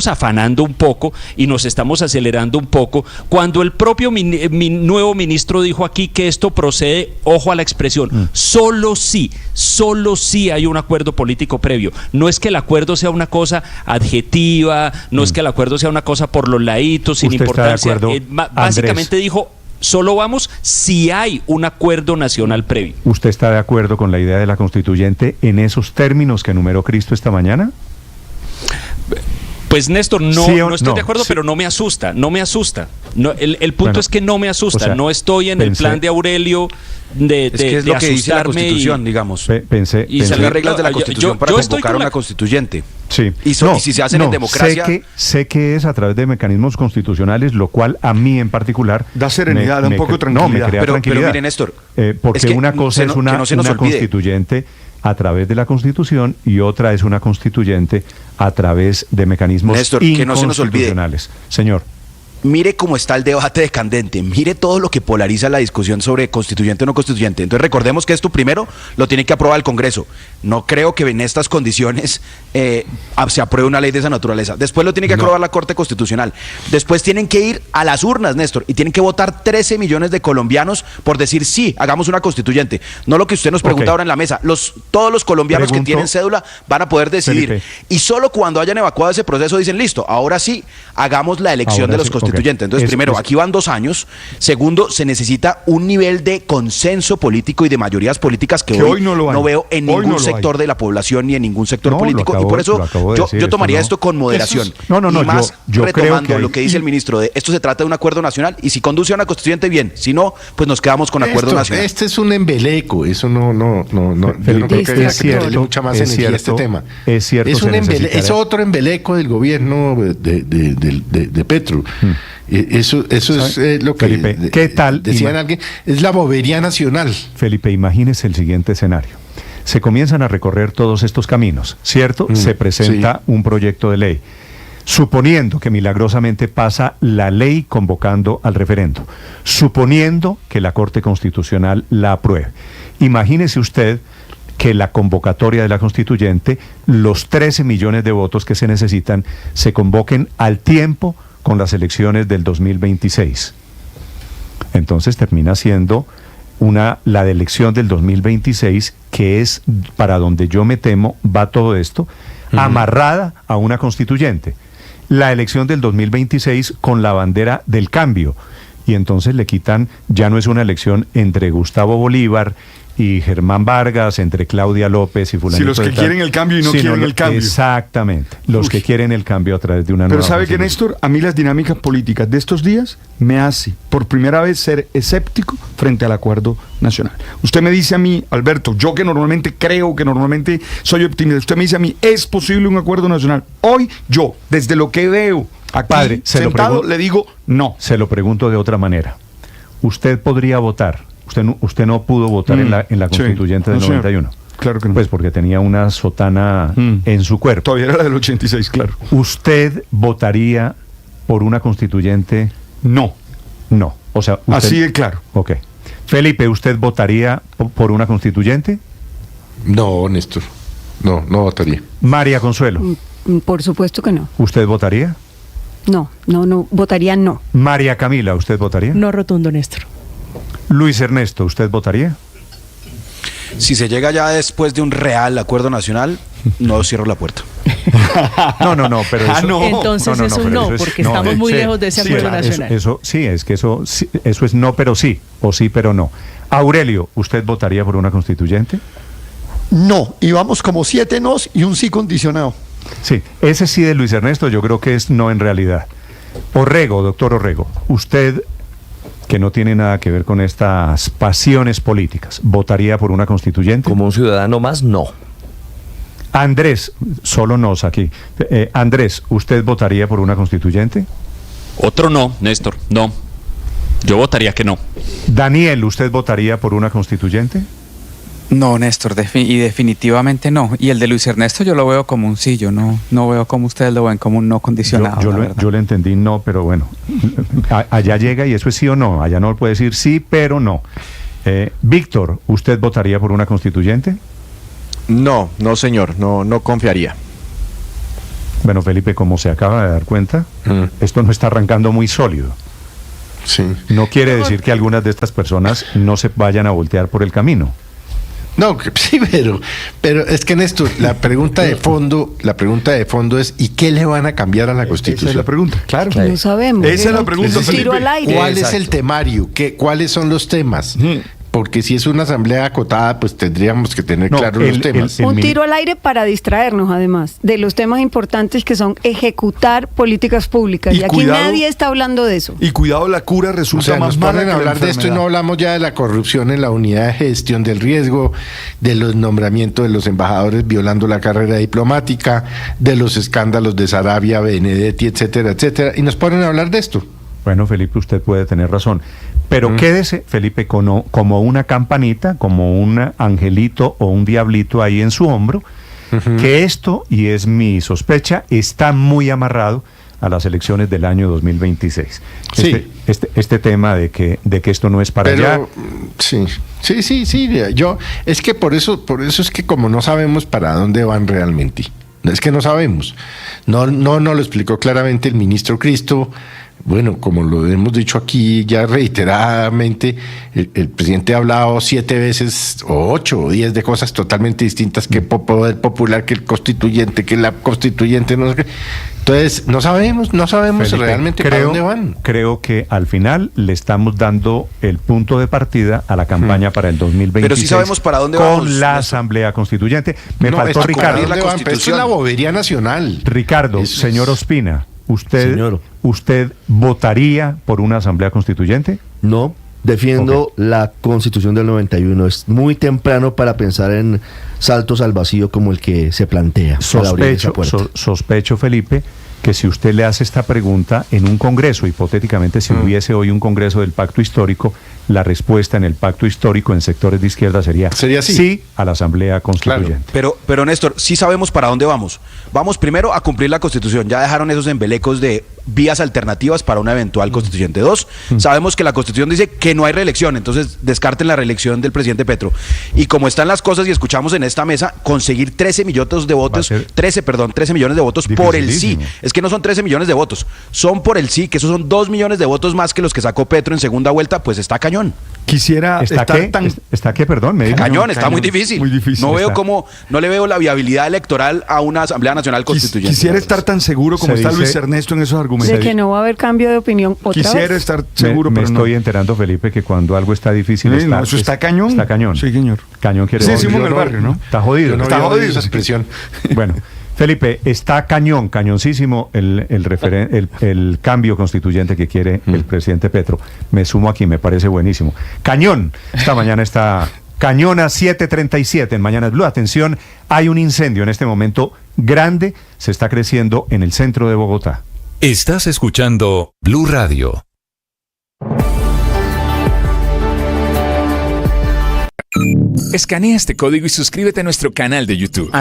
afanando un poco y nos estamos acelerando un poco cuando el propio nuevo ministro dijo aquí que esto procede, ojo a la expresión, solo sí hay un acuerdo político previo. No es que el acuerdo sea una cosa adjetiva, no es que el acuerdo sea una cosa por los laditos, sin importancia. Básicamente dijo, solo vamos si hay un acuerdo nacional previo. ¿Usted está de acuerdo con la idea de la constituyente en esos términos que enumeró Cristo esta mañana? Pues Néstor, no estoy de acuerdo, pero no me asusta. No, el punto es que no me asusta. O sea, no estoy en el plan de Aurelio es que es lo que dice la Constitución, digamos. Pensé las reglas de la Constitución para convocar una constituyente. Sí. Y si se hacen en democracia... Sé que es a través de mecanismos constitucionales, lo cual a mí en particular... Da serenidad, da un poco de tranquilidad. No, me crea tranquilidad. Pero mire, Néstor... porque una cosa es una constituyente a través de la Constitución y otra es una constituyente a través de mecanismos inconstitucionales. Señor. Mire cómo está el debate de candente, mire todo lo que polariza la discusión sobre constituyente o no constituyente. Entonces recordemos que esto primero lo tiene que aprobar el Congreso. No creo que en estas condiciones se apruebe una ley de esa naturaleza. Después lo tiene que aprobar la Corte Constitucional. Después tienen que ir a las urnas, Néstor, y tienen que votar 13 millones de colombianos por decir sí, hagamos una constituyente. No lo que usted nos pregunta ahora en la mesa. Todos los colombianos que tienen cédula van a poder decidir. Felipe. Y solo cuando hayan evacuado ese proceso dicen listo, ahora sí, hagamos la elección de los constituyentes. Entonces, primero, aquí van 2 años. Segundo, se necesita un nivel de consenso político y de mayorías políticas que hoy no veo en ningún sector de la población ni en ningún sector político. Y por eso yo tomaría esto con moderación. Y más yo retomando lo que dice el ministro, esto se trata de un acuerdo nacional y si conduce a una constituyente, bien. Si no, pues nos quedamos con acuerdo nacional. Este es un embeleco. Eso no yo no creo que haya que darle mucha más energía a este tema. Es cierto. Es otro embeleco del gobierno de Petro. Eso es lo que Felipe, ¿qué tal? Decían alguien, es la bobería nacional. Felipe, imagínese el siguiente escenario. Se comienzan a recorrer todos estos caminos, ¿cierto? Se presenta un proyecto de ley. Suponiendo que milagrosamente pasa la ley convocando al referendo, suponiendo que la Corte Constitucional la apruebe. Imagínese usted que la convocatoria de la constituyente, los 13 millones de votos que se necesitan, se convoquen al tiempo con las elecciones del 2026. Entonces termina siendo la de elección del 2026, que es para donde yo me temo va todo esto, amarrada a una constituyente. La elección del 2026 con la bandera del cambio. Y entonces le quitan, ya no es una elección entre Gustavo Bolívar y Germán Vargas, entre Claudia López y fulano. Si los que quieren el cambio y no quieren el cambio. Exactamente, los que quieren el cambio a través de una nueva. Pero ¿sabe qué, Néstor? A mí las dinámicas políticas de estos días me hace por primera vez ser escéptico frente al acuerdo nacional. Usted me dice a mí, Alberto, yo que normalmente creo, que normalmente soy optimista, usted me dice a mí, ¿es posible un acuerdo nacional? Hoy yo, desde lo que veo aquí Padre, sentado, le digo no. Se lo pregunto de otra manera. ¿Usted podría votar? Usted no pudo votar en la constituyente del 91. Claro que no. Pues porque tenía una sotana en su cuerpo. Todavía era la del 86, claro. ¿Usted votaría por una constituyente? No. No. O sea, así de claro. Ok. Felipe, ¿usted votaría por una constituyente? No, Néstor. No votaría. María Consuelo. Por supuesto que no. ¿Usted votaría? No, votaría no. María Camila, ¿usted votaría? No rotundo, Néstor. Luis Ernesto, ¿usted votaría? Si se llega ya después de un real acuerdo nacional, no cierro la puerta. No, pero eso... Entonces es un no, porque estamos muy lejos de ese acuerdo nacional. Eso es no, pero sí, o sí, pero no. Aurelio, ¿usted votaría por una constituyente? No, y vamos como 7 nos y un sí condicionado. Sí, ese sí de Luis Ernesto yo creo que es no en realidad. Orrego, doctor Orrego, usted, que no tiene nada que ver con estas pasiones políticas, ¿votaría por una constituyente? Como un ciudadano más, no. Andrés, solo nos aquí. Andrés, ¿usted votaría por una constituyente? Otro no, Néstor, no. Yo votaría que no. Daniel, ¿usted votaría por una constituyente? No, Néstor, y definitivamente no. Y el de Luis Ernesto yo lo veo como un sí, yo no veo como ustedes lo ven, como un no condicionado. Yo le entendí no, pero bueno, allá llega y eso es sí o no. Allá no puede decir sí, pero no. Víctor, ¿usted votaría por una constituyente? No, señor, no confiaría. Bueno, Felipe, como se acaba de dar cuenta, esto no está arrancando muy sólido. Sí. No quiere decir que algunas de estas personas no se vayan a voltear por el camino. No, sí, pero es que Néstor, la pregunta de fondo es ¿y qué le van a cambiar a la Constitución? Esa es la pregunta, claro. No sabemos. Esa es la pregunta, Felipe. ¿Cuál es el temario? ¿Cuáles son los temas? porque si es una asamblea acotada, pues tendríamos que tener claros los temas. Un tiro al aire para distraernos, además, de los temas importantes que son ejecutar políticas públicas. Y aquí cuidado, nadie está hablando de eso. Y cuidado, la cura resulta más mala. Nos ponen a hablar de esto y no hablamos ya de la corrupción en la unidad de gestión del riesgo, de los nombramientos de los embajadores violando la carrera diplomática, de los escándalos de Sarabia, Benedetti, etcétera, etcétera. Y nos ponen a hablar de esto. Bueno, Felipe, usted puede tener razón. Pero quédese, Felipe, como una campanita, como un angelito o un diablito ahí en su hombro, que esto, y es mi sospecha, está muy amarrado a las elecciones del año 2026. Sí. Este tema de que esto no es para allá. Sí. Yo, es que por eso es que como no sabemos para dónde van realmente, es que no sabemos. No lo explicó claramente el ministro Cristo. Bueno, como lo hemos dicho aquí ya reiteradamente, el presidente ha hablado 7 veces, o 8 o 10 de cosas totalmente distintas, que poder popular, que el constituyente, que la constituyente, no sé qué. Entonces, no sabemos Felipe, realmente para dónde van. Creo que al final le estamos dando el punto de partida a la campaña para el 2026. Pero sí sabemos para dónde con vamos. La Asamblea Constituyente. Me faltó Ricardo. Esto es la bobería nacional. Ricardo, señor Ospina. ¿Usted votaría por una asamblea constituyente? No, defiendo la Constitución del 91. Es muy temprano para pensar en saltos al vacío como el que se plantea. Sospecho, Felipe, que si usted le hace esta pregunta en un congreso, hipotéticamente si hubiese hoy un congreso del pacto histórico, la respuesta en el pacto histórico en sectores de izquierda sería sí a la asamblea constituyente. Claro. Pero Néstor, sí sabemos para dónde vamos. Vamos primero a cumplir la Constitución. Ya dejaron esos embelecos de vías alternativas para una eventual constituyente. 2, sabemos que la Constitución dice que no hay reelección, entonces descarten la reelección del presidente Petro. Y como están las cosas y escuchamos en esta mesa, conseguir 13 millones de votos, 13 millones de votos por el sí. Es que no son 13 millones de votos, son por el sí, que esos son 2 millones de votos más que los que sacó Petro en segunda vuelta, pues está cañón. Quisiera ¿Está qué? Perdón, me dijo. Cañón, está muy difícil. No le veo la viabilidad electoral a una Asamblea Nacional Constituyente. Quisiera estar tan seguro como está Luis Ernesto en esos argumentos. De que no va a haber cambio de opinión otra Quisiera vez. estar seguro, pero no. Me estoy enterando, Felipe, que cuando algo está difícil eso está cañón. Está cañón. Sí, señor. Cañón quiere decir. Sí, en el barrio, ¿no? Está jodido. Está jodido esa expresión. Bueno, Felipe, está cañoncísimo el cambio constituyente que quiere el presidente Petro. Me sumo aquí, me parece buenísimo. Cañón. Esta mañana está Cañona 7:37 en Mañanas Blue. Atención, hay un incendio en este momento grande, se está creciendo en el centro de Bogotá. Estás escuchando Blue Radio. Escanea este código y suscríbete a nuestro canal de YouTube,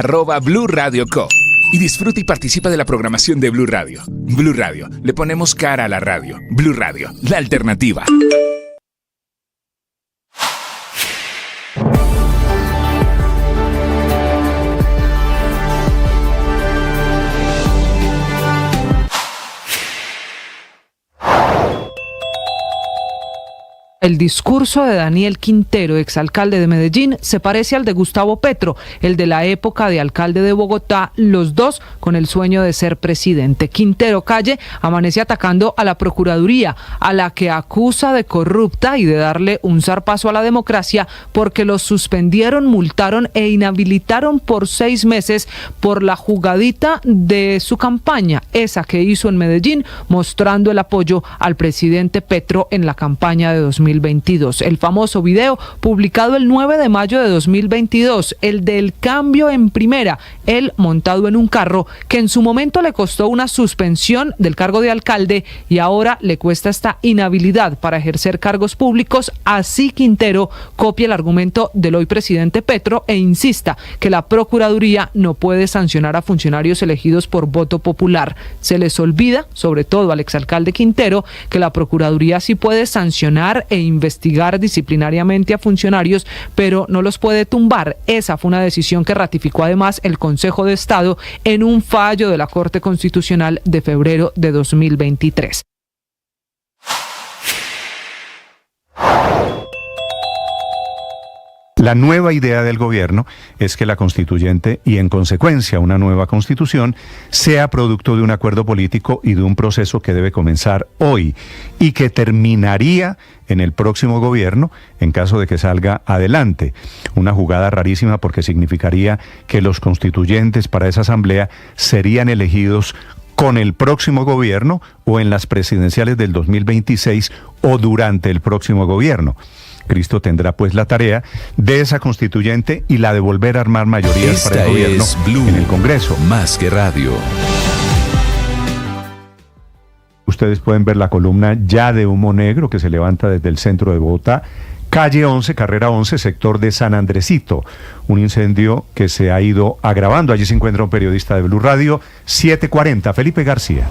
@Blue Radio Co. Y disfruta y participa de la programación de Blue Radio. Blue Radio, le ponemos cara a la radio. Blue Radio, la alternativa. El discurso de Daniel Quintero, exalcalde de Medellín, se parece al de Gustavo Petro, el de la época de alcalde de Bogotá, los dos con el sueño de ser presidente. Quintero Calle amanece atacando a la Procuraduría, a la que acusa de corrupta y de darle un zarpazo a la democracia porque los suspendieron, multaron e inhabilitaron por 6 meses por la jugadita de su campaña, esa que hizo en Medellín, mostrando el apoyo al presidente Petro en la campaña de 2022. El famoso video publicado el 9 de mayo de 2022, el del cambio en primera, él montado en un carro que en su momento le costó una suspensión del cargo de alcalde y ahora le cuesta esta inhabilidad para ejercer cargos públicos. Así Quintero copia el argumento del hoy presidente Petro e insista que la Procuraduría no puede sancionar a funcionarios elegidos por voto popular. Se les olvida, sobre todo al exalcalde Quintero, que la Procuraduría sí puede sancionar e investigar disciplinariamente a funcionarios, pero no los puede tumbar. Esa fue una decisión que ratificó además el Consejo de Estado en un fallo de la Corte Constitucional de febrero de 2023. La nueva idea del gobierno es que la constituyente y en consecuencia una nueva constitución sea producto de un acuerdo político y de un proceso que debe comenzar hoy y que terminaría en el próximo gobierno en caso de que salga adelante. Una jugada rarísima porque significaría que los constituyentes para esa asamblea serían elegidos con el próximo gobierno o en las presidenciales del 2026 o durante el próximo gobierno. Cristo tendrá pues la tarea de esa constituyente y la de volver a armar mayorías para el gobierno en el Congreso. Más que radio. Ustedes pueden ver la columna ya de humo negro que se levanta desde el centro de Bogotá, calle 11, carrera 11, sector de San Andresito. Un incendio que se ha ido agravando. Allí se encuentra un periodista de Blue Radio, 740, Felipe García.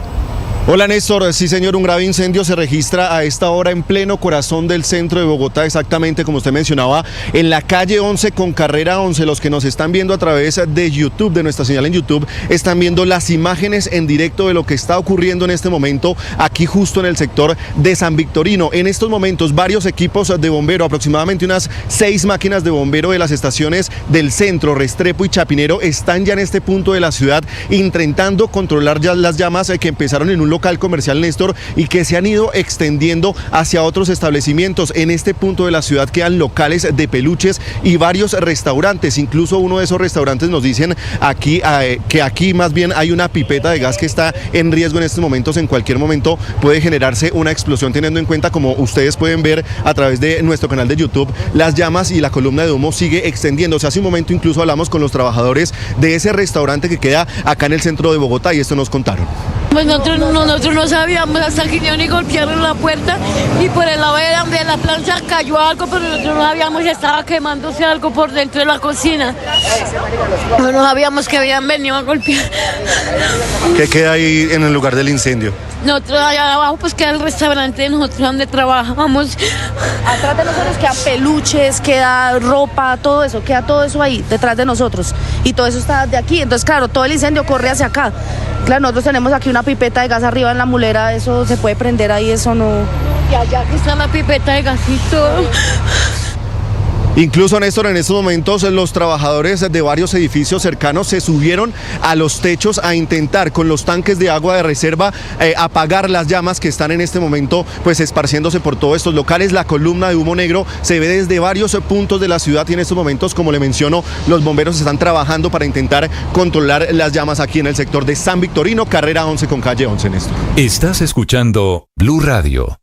Hola Néstor, sí señor, un grave incendio se registra a esta hora en pleno corazón del centro de Bogotá, exactamente como usted mencionaba, en la calle 11 con carrera 11. Los que nos están viendo a través de YouTube, de nuestra señal en YouTube, están viendo las imágenes en directo de lo que está ocurriendo en este momento aquí justo en el sector de San Victorino. En estos momentos varios equipos de bombero, aproximadamente unas 6 máquinas de bombero de las estaciones del centro, Restrepo y Chapinero, están ya en este punto de la ciudad intentando controlar ya las llamas que empezaron en un local comercial, Néstor, y que se han ido extendiendo hacia otros establecimientos. En este punto de la ciudad quedan locales de peluches y varios restaurantes. Incluso uno de esos restaurantes nos dicen aquí que aquí más bien hay una pipeta de gas que está en riesgo en estos momentos. En cualquier momento puede generarse una explosión, teniendo en cuenta, como ustedes pueden ver a través de nuestro canal de YouTube, las llamas y la columna de humo sigue extendiéndose. Hace un momento incluso hablamos con los trabajadores de ese restaurante que queda acá en el centro de Bogotá y esto nos contaron. Pues nosotros no sabíamos hasta que yo ni golpearon la puerta y por el lado de la plancha cayó algo, pero nosotros no sabíamos que estaba quemándose algo por dentro de la cocina. No sabíamos que habían venido a golpear. ¿Qué queda ahí en el lugar del incendio? Nosotros allá abajo pues queda el restaurante de nosotros donde trabajamos. Atrás de nosotros quedan peluches, queda ropa, todo eso, queda todo eso ahí detrás de nosotros y todo eso está de aquí. Entonces claro, todo el incendio corre hacia acá. Claro, nosotros tenemos aquí una pipeta de gas arriba en la mulera, eso se puede prender ahí, eso no... Y allá aquí está la pipeta de gas y todo. Incluso, Néstor, en estos momentos los trabajadores de varios edificios cercanos se subieron a los techos a intentar con los tanques de agua de reserva apagar las llamas que están en este momento pues esparciéndose por todos estos locales. La columna de humo negro se ve desde varios puntos de la ciudad y en estos momentos, como le menciono, los bomberos están trabajando para intentar controlar las llamas aquí en el sector de San Victorino, carrera 11 con calle 11, Néstor. Estás escuchando Blue Radio.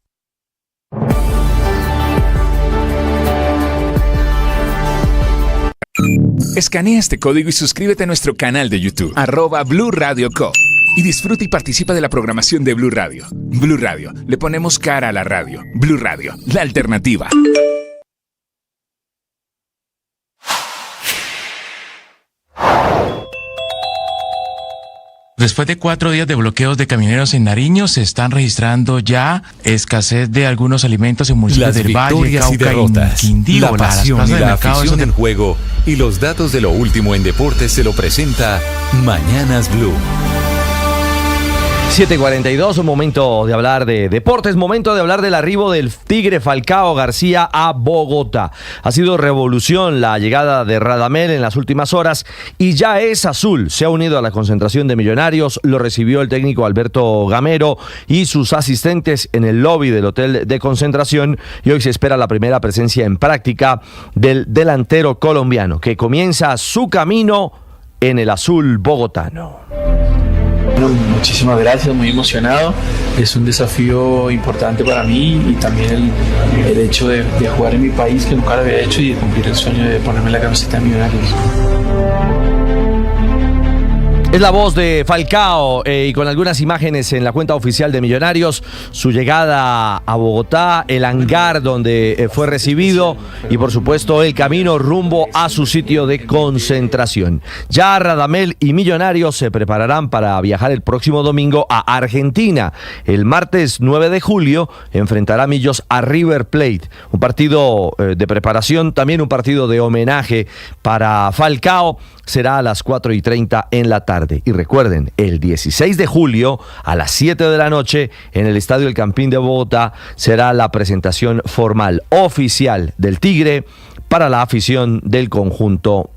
Escanea este código y suscríbete a nuestro canal de YouTube, @Blue Radio Co. Y disfruta y participa de la programación de Blue Radio. Blue Radio, le ponemos cara a la radio. Blue Radio, la alternativa. Después de 4 días de bloqueos de camioneros en Nariño, se están registrando ya escasez de algunos alimentos en municipios del Valle, Cauca y derrotas, Quindío. La pasión y la afición del juego y los datos de lo último en deportes se lo presenta Mañanas Blue. 7:42, momento de hablar de deportes, momento de hablar del arribo del Tigre Falcao García a Bogotá. Ha sido revolución la llegada de Radamel en las últimas horas y ya es azul. Se ha unido a la concentración de Millonarios, lo recibió el técnico Alberto Gamero y sus asistentes en el lobby del hotel de concentración y hoy se espera la primera presencia en práctica del delantero colombiano que comienza su camino en el azul bogotano. Bueno, muchísimas gracias, muy emocionado. Es un desafío importante para mí y también el hecho de jugar en mi país que nunca lo había hecho y de cumplir el sueño de ponerme la camiseta de Millonarios. Es la voz de Falcao y con algunas imágenes en la cuenta oficial de Millonarios, su llegada a Bogotá, el hangar donde fue recibido y por supuesto el camino rumbo a su sitio de concentración. Ya Radamel y Millonarios se prepararán para viajar el próximo domingo a Argentina. El martes 9 de julio enfrentará Millos a River Plate, un partido de preparación, también un partido de homenaje para Falcao. Será a las 4:30 en la tarde. Y recuerden, el 16 de julio a las 7 de la noche en el Estadio El Campín de Bogotá será la presentación formal oficial del Tigre para la afición del conjunto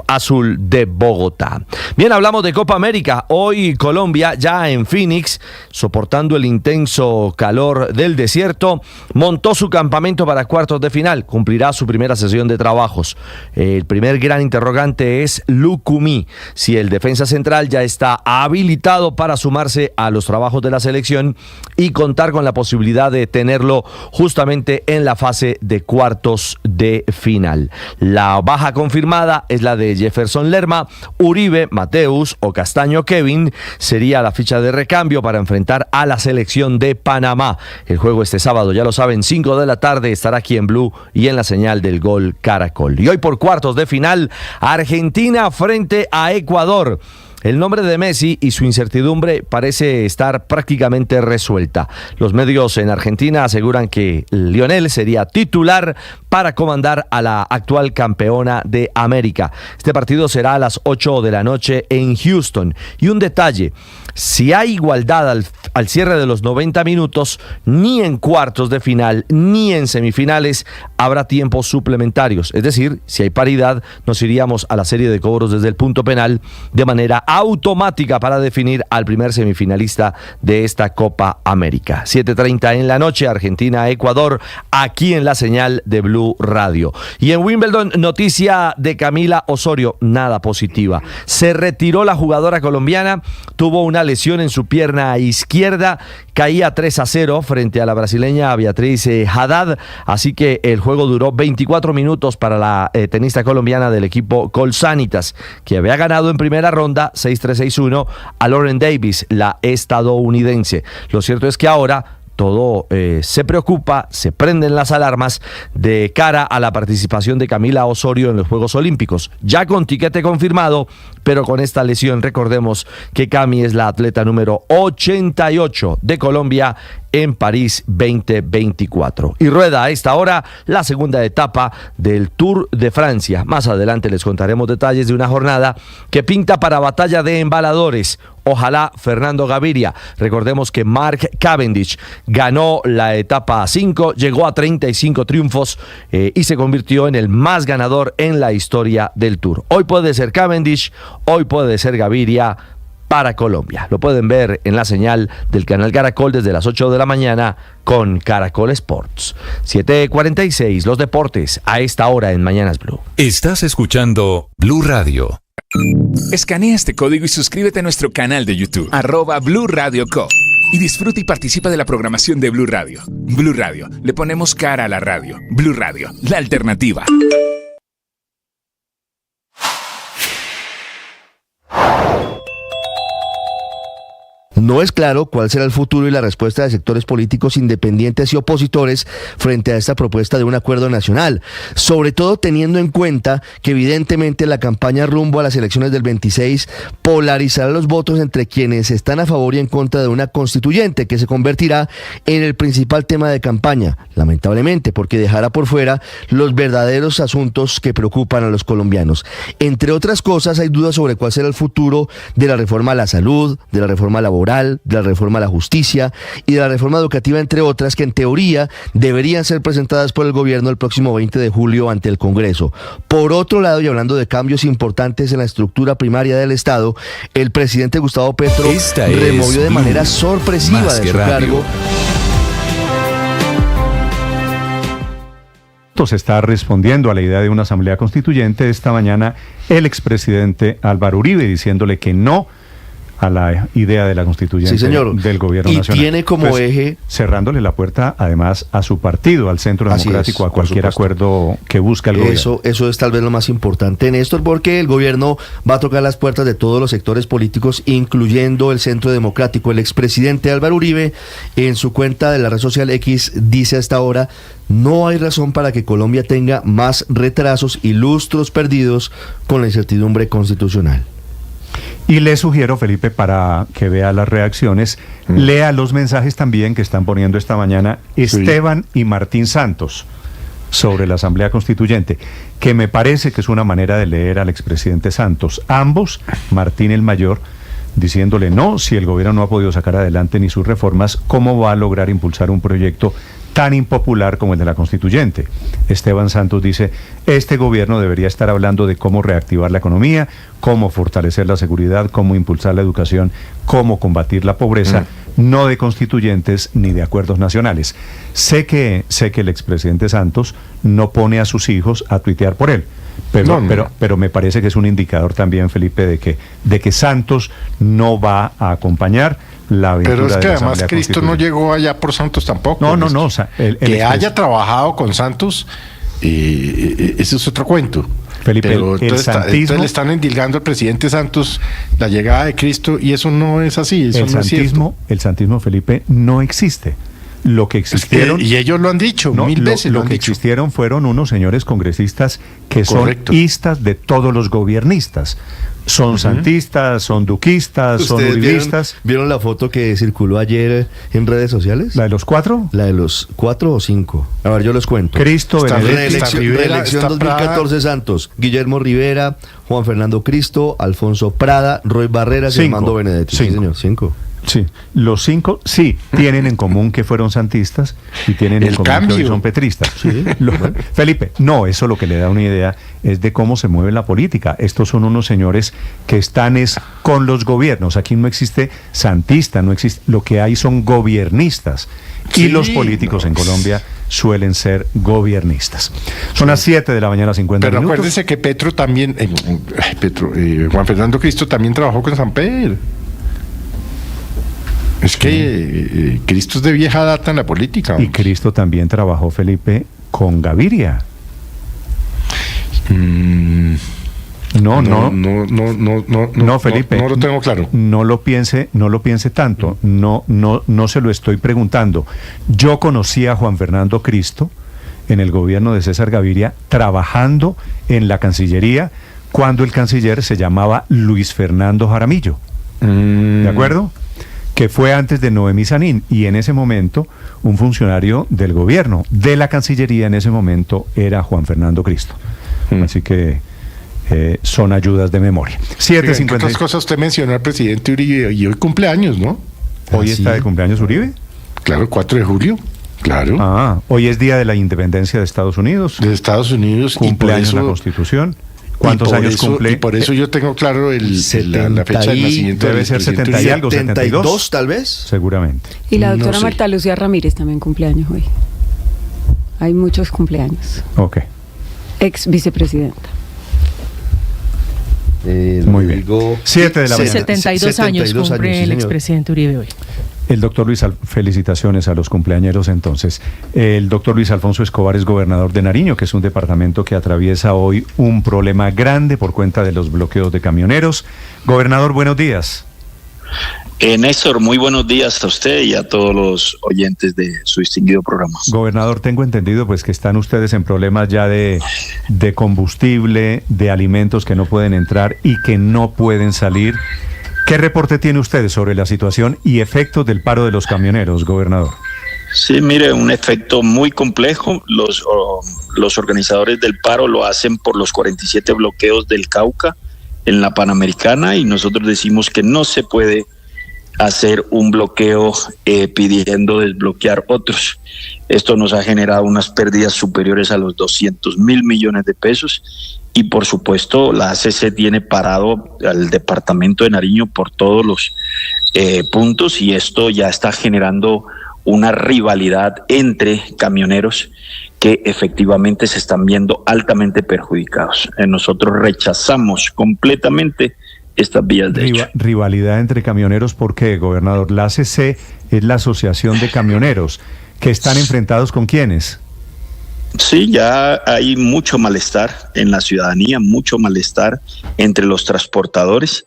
azul de Bogotá. Bien, hablamos de Copa América. Hoy Colombia, ya en Phoenix, soportando el intenso calor del desierto, montó su campamento para cuartos de final. Cumplirá su primera sesión de trabajos. El primer gran interrogante es Lucumí, si el defensa central ya está habilitado para sumarse a los trabajos de la selección y contar con la posibilidad de tenerlo justamente en la fase de cuartos de final. La baja confirmada es la de Jefferson Lerma. Uribe, Mateus o Castaño Kevin sería la ficha de recambio para enfrentar a la selección de Panamá. El juego este sábado, ya lo saben, 5 de la tarde, estará aquí en Blue y en la señal del Gol Caracol. Y hoy por cuartos de final, Argentina frente a Ecuador. El nombre de Messi y su incertidumbre parece estar prácticamente resuelta. Los medios en Argentina aseguran que Lionel sería titular para comandar a la actual campeona de América. Este partido será a las 8 de la noche en Houston. Y un detalle: si hay igualdad al cierre de los 90 minutos, ni en cuartos de final ni en semifinales habrá tiempos suplementarios. Es decir, si hay paridad, nos iríamos a la serie de cobros desde el punto penal de manera automática para definir al primer semifinalista de esta Copa América. 7:30 en la noche, Argentina-Ecuador, aquí en la señal de Blue Radio. Y en Wimbledon, noticia de Camila Osorio, nada positiva. Se retiró la jugadora colombiana, tuvo una lesión en su pierna izquierda, caía 3-0 frente a la brasileña Beatriz Haddad, así que el juego duró 24 minutos para la tenista colombiana del equipo Colsanitas, que había ganado en primera ronda 6-3-6-1 a Lauren Davis, la estadounidense. Lo cierto es que ahora todo se preocupa, se prenden las alarmas de cara a la participación de Camila Osorio en los Juegos Olímpicos. Ya con tiquete confirmado, pero con esta lesión, recordemos que Cami es la atleta número 88 de Colombia en París 2024. Y rueda a esta hora la segunda etapa del Tour de Francia. Más adelante les contaremos detalles de una jornada que pinta para batalla de embaladores. Ojalá Fernando Gaviria. Recordemos que Mark Cavendish ganó la etapa 5, llegó a 35 triunfos y se convirtió en el más ganador en la historia del Tour. Hoy puede ser Cavendish, hoy puede ser Gaviria para Colombia. Lo pueden ver en la señal del canal Caracol desde las 8 de la mañana con Caracol Sports. 7:46, los deportes a esta hora en Mañanas Blue. Estás escuchando Blue Radio. Escanea este código y suscríbete a nuestro canal de YouTube, @Blue Radio Co. Y disfruta y participa de la programación de Blue Radio. Blue Radio, le ponemos cara a la radio. Blue Radio, la alternativa. No es claro cuál será el futuro y la respuesta de sectores políticos independientes y opositores frente a esta propuesta de un acuerdo nacional, sobre todo teniendo en cuenta que evidentemente la campaña rumbo a las elecciones del 26 polarizará los votos entre quienes están a favor y en contra de una constituyente que se convertirá en el principal tema de campaña, lamentablemente, porque dejará por fuera los verdaderos asuntos que preocupan a los colombianos. Entre otras cosas, hay dudas sobre cuál será el futuro de la reforma a la salud, de la reforma laboral, de la reforma a la justicia y de la reforma educativa, entre otras, que en teoría deberían ser presentadas por el gobierno el próximo 20 de julio ante el Congreso. Por otro lado, y hablando de cambios importantes en la estructura primaria del Estado, el presidente Gustavo Petro removió de manera sorpresiva de su cargo. Se está respondiendo a la idea de una asamblea constituyente esta mañana el expresidente Álvaro Uribe, diciéndole que no a la idea de la constituyente del gobierno nacional. Y tiene como eje, cerrándole la puerta además a su partido, al Centro Democrático, a cualquier acuerdo que busca el gobierno. Eso es tal vez lo más importante, Néstor, porque el gobierno va a tocar las puertas de todos los sectores políticos, incluyendo el Centro Democrático. El expresidente Álvaro Uribe, en su cuenta de la red social X, dice hasta ahora: no hay razón para que Colombia tenga más retrasos y lustros perdidos con la incertidumbre constitucional. Y le sugiero, Felipe, para que vea las reacciones, lea los mensajes también que están poniendo esta mañana Esteban y Martín Santos sobre la Asamblea Constituyente, que me parece que es una manera de leer al expresidente Santos. Ambos, Martín el mayor, diciéndole no, si el gobierno no ha podido sacar adelante ni sus reformas, ¿cómo va a lograr impulsar un proyecto tan impopular como el de la Constituyente. Esteban Santos dice, este gobierno debería estar hablando de cómo reactivar la economía, cómo fortalecer la seguridad, cómo impulsar la educación, cómo combatir la pobreza, no de constituyentes ni de acuerdos nacionales. Sé que el expresidente Santos no pone a sus hijos a tuitear por él, pero me parece que es un indicador también, Felipe, de que Santos no va a acompacer la aventura. Pero es que de la además Asamblea Cristo no llegó allá por Santos tampoco. No. O sea, que haya trabajado con Santos, ese es otro cuento. Felipe, pero entonces le están endilgando al presidente Santos la llegada de Cristo, y eso no es así. El santismo, Felipe, no existe. Lo que existieron, y ellos lo han dicho mil veces. Lo que existieron fueron unos señores congresistas que son istas de todos los gobiernistas. Son santistas, son duquistas, son uribistas. ¿Vieron la foto que circuló ayer en redes sociales? ¿La de los 4? La de los 4 o 5. A ver, yo les cuento. Cristo, reelección 2014 Santos, Guillermo Rivera, Juan Fernando Cristo, Alfonso Prada, Roy Barreras y Armando Benedetti. Sí, señor, 5. Sí, los 5 sí tienen en común que fueron santistas y tienen en común que hoy son petristas. Sí. Felipe, no, eso lo que le da una idea es de cómo se mueve la política. Estos son unos señores que están con los gobiernos. Aquí no existe santista, no existe. Lo que hay son gobiernistas. Y los políticos en Colombia suelen ser gobiernistas. Son las 7 de la mañana, 50 Pero minutos. acuérdense que Petro también, Juan Fernando Cristo también trabajó con Samper. Es que Cristo es de vieja data en la política. Y Cristo también trabajó, Felipe, con Gaviria. No, Felipe. No lo tengo claro. No lo piense tanto. No se lo estoy preguntando. Yo conocí a Juan Fernando Cristo en el gobierno de César Gaviria, trabajando en la Cancillería, cuando el canciller se llamaba Luis Fernando Jaramillo. ¿De acuerdo? Que fue antes de Noemí Sanín, y en ese momento un funcionario del gobierno, de la Cancillería en ese momento, era Juan Fernando Cristo. Así que son ayudas de memoria. 7:50. ¿Cuántas cosas usted mencionó al presidente Uribe? Y hoy cumpleaños, ¿no? ¿Hoy está de cumpleaños Uribe? Claro, 4 de julio. Claro. Hoy es Día de la Independencia de Estados Unidos. De Estados Unidos. Cumpleaños de la Constitución. ¿Cuántos años cumple? Y por eso yo tengo claro la fecha de nacimiento. Debe ser 70 y algo, 72 tal vez. Seguramente. Y la doctora Marta Lucía Ramírez también cumpleaños hoy. Hay muchos cumpleaños. Ok. Ex vicepresidenta. Muy bien. 7 de la mañana. 72 años cumple el expresidente Uribe hoy. El doctor Luis, felicitaciones a los cumpleañeros entonces. El doctor Luis Alfonso Escobar es gobernador de Nariño, que es un departamento que atraviesa hoy un problema grande por cuenta de los bloqueos de camioneros. Gobernador, buenos días. Néstor, muy buenos días a usted y a todos los oyentes de su distinguido programa. Gobernador, tengo entendido pues que están ustedes en problemas ya de combustible, de alimentos que no pueden entrar y que no pueden salir. ¿Qué reporte tiene usted sobre la situación y efectos del paro de los camioneros, gobernador? Sí, mire, un efecto muy complejo. Los organizadores del paro lo hacen por los 47 bloqueos del Cauca en la Panamericana, y nosotros decimos que no se puede hacer un bloqueo pidiendo desbloquear otros. Esto nos ha generado unas pérdidas superiores a los 200.000 millones de pesos. Y por supuesto la ACC tiene parado al departamento de Nariño por todos los puntos, y esto ya está generando una rivalidad entre camioneros que efectivamente se están viendo altamente perjudicados. Nosotros rechazamos completamente estas vías de hecho. Rivalidad entre camioneros, ¿por qué, gobernador? La ACC es la Asociación de Camioneros, que están enfrentados ¿con quiénes? Sí, ya hay mucho malestar en la ciudadanía, mucho malestar entre los transportadores,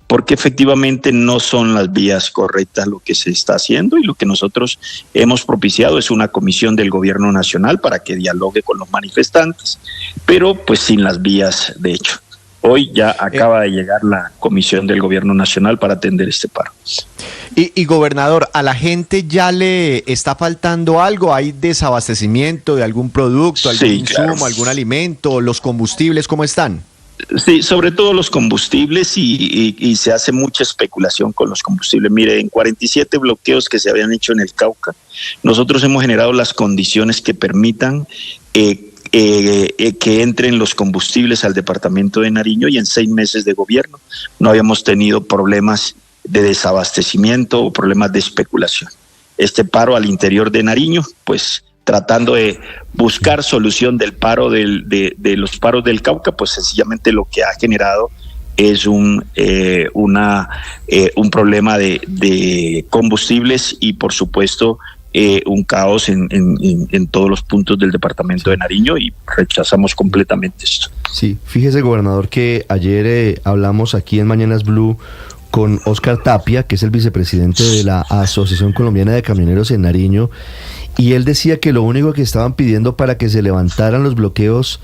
porque efectivamente no son las vías correctas lo que se está haciendo, y lo que nosotros hemos propiciado es una comisión del gobierno nacional para que dialogue con los manifestantes, pero pues sin las vías de hecho. Hoy ya acaba de llegar la comisión del gobierno nacional para atender este paro. Y gobernador, ¿a la gente ya le está faltando algo? ¿Hay desabastecimiento de algún producto, algún insumo, algún alimento? ¿Los combustibles cómo están? Sí, sobre todo los combustibles y se hace mucha especulación con los combustibles. Mire, en 47 bloqueos que se habían hecho en el Cauca, nosotros hemos generado las condiciones que permitan que entren los combustibles al departamento de Nariño, y en 6 meses de gobierno no habíamos tenido problemas de desabastecimiento o problemas de especulación. Este paro al interior de Nariño, pues tratando de buscar solución del paro de los paros del Cauca, pues sencillamente lo que ha generado es un problema de combustibles y por supuesto un caos en todos los puntos del departamento de Nariño, y rechazamos completamente esto. Sí, fíjese, gobernador, que ayer hablamos aquí en Mañanas Blue con Oscar Tapia, que es el vicepresidente de la Asociación Colombiana de Camioneros en Nariño, y él decía que lo único que estaban pidiendo para que se levantaran los bloqueos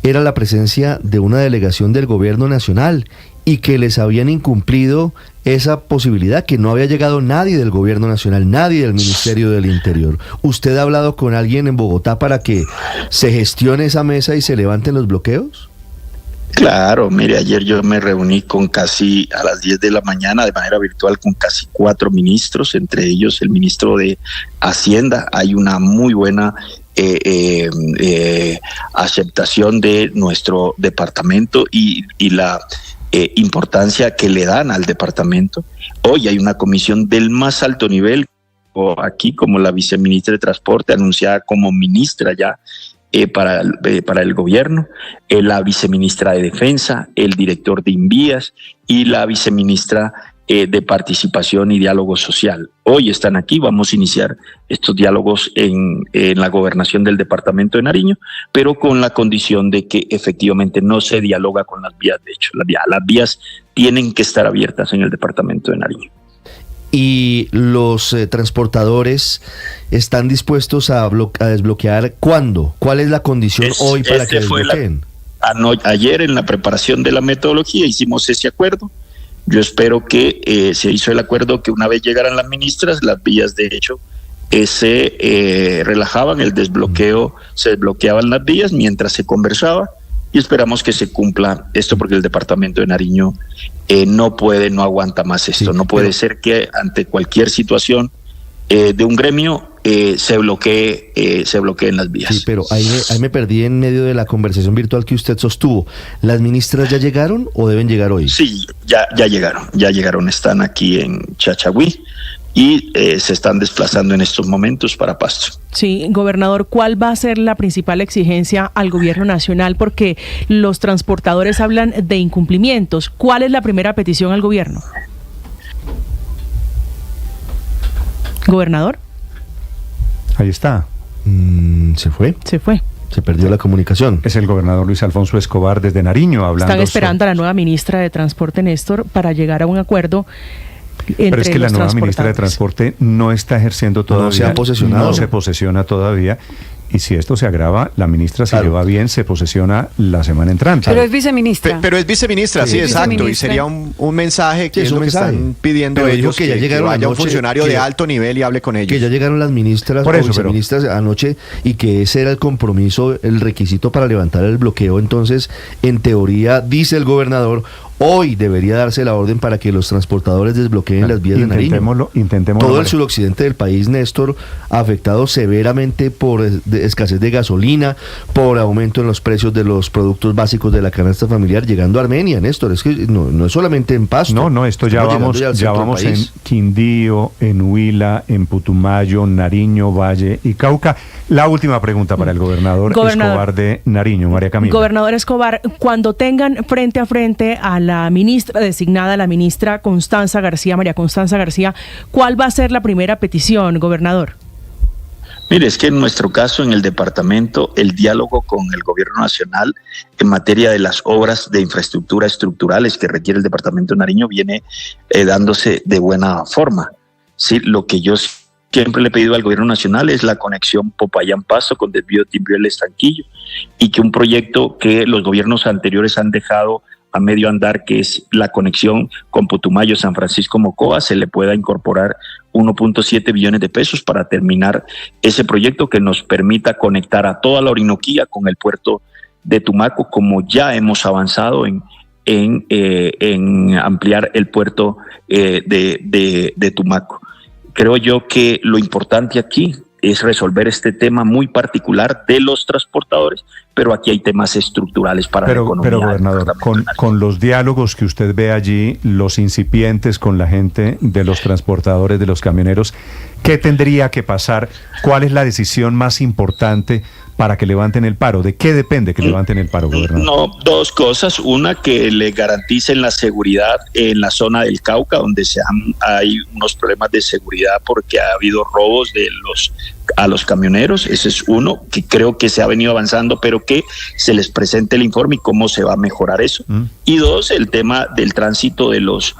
era la presencia de una delegación del gobierno nacional, y que les habían incumplido esa posibilidad, que no había llegado nadie del gobierno nacional, nadie del Ministerio del Interior. ¿Usted ha hablado con alguien en Bogotá para que se gestione esa mesa y se levanten los bloqueos? Claro, mire, ayer yo me reuní con casi a las 10 de la mañana de manera virtual con casi 4 ministros, entre ellos el ministro de Hacienda. Hay una muy buena aceptación de nuestro departamento y la importancia que le dan al departamento. Hoy hay una comisión del más alto nivel, aquí como la viceministra de Transporte, anunciada como ministra ya para el gobierno, la viceministra de Defensa, el director de Invías y la viceministra de Participación y Diálogo Social. Hoy están aquí, vamos a iniciar estos diálogos en la gobernación del departamento de Nariño, pero con la condición de que efectivamente no se dialoga con las vías. De hecho, las vías tienen que estar abiertas en el departamento de Nariño. ¿Y los transportadores están dispuestos a desbloquear cuándo? ¿Cuál es la condición hoy para que desbloqueen? Ayer en la preparación de la metodología hicimos ese acuerdo. Yo espero que se hizo el acuerdo que una vez llegaran las ministras, las vías de hecho se relajaban, el desbloqueo, se desbloqueaban las vías mientras se conversaba, y esperamos que se cumpla esto porque el departamento de Nariño no aguanta más esto. Sí, no puede ser que ante cualquier situación de un gremio se bloqueen las vías. Sí, pero ahí me perdí en medio de la conversación virtual que usted sostuvo. ¿Las ministras ya llegaron o deben llegar hoy? Sí, ya llegaron, están aquí en Chachagüí y se están desplazando en estos momentos para Pasto. Sí, gobernador, ¿cuál va a ser la principal exigencia al gobierno nacional? Porque los transportadores hablan de incumplimientos. ¿Cuál es la primera petición al gobierno? ¿Gobernador? Ahí está. ¿Se fue? Se fue. Se perdió la comunicación. Es el gobernador Luis Alfonso Escobar desde Nariño hablando. Están esperando a la nueva ministra de Transporte, Néstor, para llegar a un acuerdo. Pero es que la nueva ministra de Transporte no está ejerciendo todavía. No se ha posesionado. No se posesiona todavía. Y si esto se agrava, la ministra, si lleva bien, se posesiona la semana entrante. Pero es viceministra. Pero es viceministra, sí, exacto. Viceministra. Y sería un mensaje que es lo que están pidiendo pero ellos, que ya llegaron vaya anoche, un funcionario de alto nivel y hable con ellos. Que ya llegaron las ministras o viceministras anoche, y que ese era el compromiso, el requisito para levantar el bloqueo. Entonces, en teoría, dice el gobernador, hoy debería darse la orden para que los transportadores desbloqueen las vías de Nariño. Intentémoslo. Todo el suroccidente del país, Néstor, afectado severamente por escasez de gasolina, por aumento en los precios de los productos básicos de la canasta familiar, llegando a Armenia, Néstor. Es que no es solamente en Pasto. No, esto ya vamos en Quindío, en Huila, en Putumayo, Nariño, Valle y Cauca. La última pregunta para el gobernador Escobar de Nariño, María Camila. Gobernador Escobar, cuando tengan frente a frente a la ministra designada, la ministra Constanza García, María Constanza García, ¿cuál va a ser la primera petición, gobernador? Mire, es que en nuestro caso, en el departamento, el diálogo con el gobierno nacional en materia de las obras de infraestructura estructurales que requiere el departamento de Nariño viene dándose de buena forma. Sí, lo que yo siempre le he pedido al gobierno nacional es la conexión Popayán-Pasto con desvío Timbiel-Estanquillo, y que un proyecto que los gobiernos anteriores han dejado a medio andar, que es la conexión con Putumayo, San Francisco, Mocoa, se le pueda incorporar 1.7 billones de pesos para terminar ese proyecto que nos permita conectar a toda la Orinoquía con el puerto de Tumaco, como ya hemos avanzado en ampliar el puerto de Tumaco. Creo yo que lo importante aquí es resolver este tema muy particular de los transportadores, pero aquí hay temas estructurales para la economía. Pero gobernador, con los diálogos que usted ve allí, los incipientes con la gente de los transportadores, de los camioneros, ¿qué tendría que pasar? ¿Cuál es la decisión más importante para que levanten el paro? ¿De qué depende que levanten el paro, gobernador? No, dos cosas. Una, que le garanticen la seguridad en la zona del Cauca, donde hay unos problemas de seguridad porque ha habido robos a los camioneros. Ese es uno, que creo que se ha venido avanzando, pero que se les presente el informe y cómo se va a mejorar eso. Y dos, el tema del tránsito de los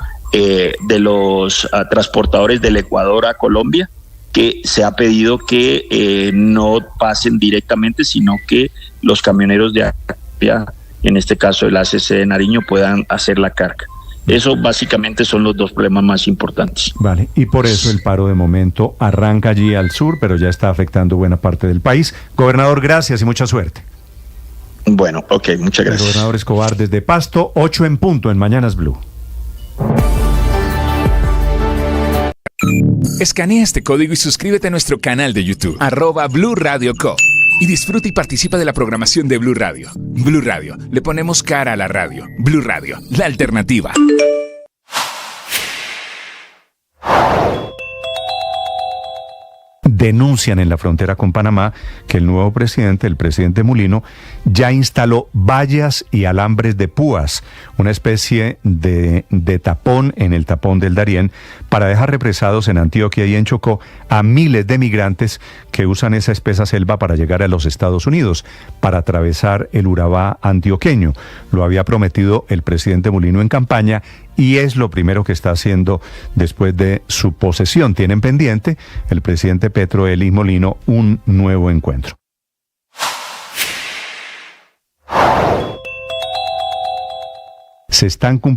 transportadores del Ecuador a Colombia, que se ha pedido que no pasen directamente, sino que los camioneros de acá, en este caso el ACC de Nariño, puedan hacer la carga. Eso básicamente son los dos problemas más importantes. Vale, y por eso el paro de momento arranca allí al sur, pero ya está afectando buena parte del país. Gobernador, gracias y mucha suerte. Bueno, ok, muchas gracias. El gobernador Escobar desde Pasto, 8 en punto en Mañanas Blue. Escanea este código y suscríbete a nuestro canal de YouTube, @Blue Radio Co. Y disfruta y participa de la programación de Blue Radio. Blue Radio, le ponemos cara a la radio. Blue Radio, la alternativa. Denuncian en la frontera con Panamá que el nuevo presidente, el presidente Mulino, ya instaló vallas y alambres de púas, una especie de tapón en el tapón del Darién, para dejar represados en Antioquia y en Chocó a miles de migrantes que usan esa espesa selva para llegar a los Estados Unidos, para atravesar el Urabá antioqueño. Lo había prometido el presidente Mulino en campaña y es lo primero que está haciendo después de su posesión. Tienen pendiente el presidente Petro, él y Molino, un nuevo encuentro. Se están cumpliendo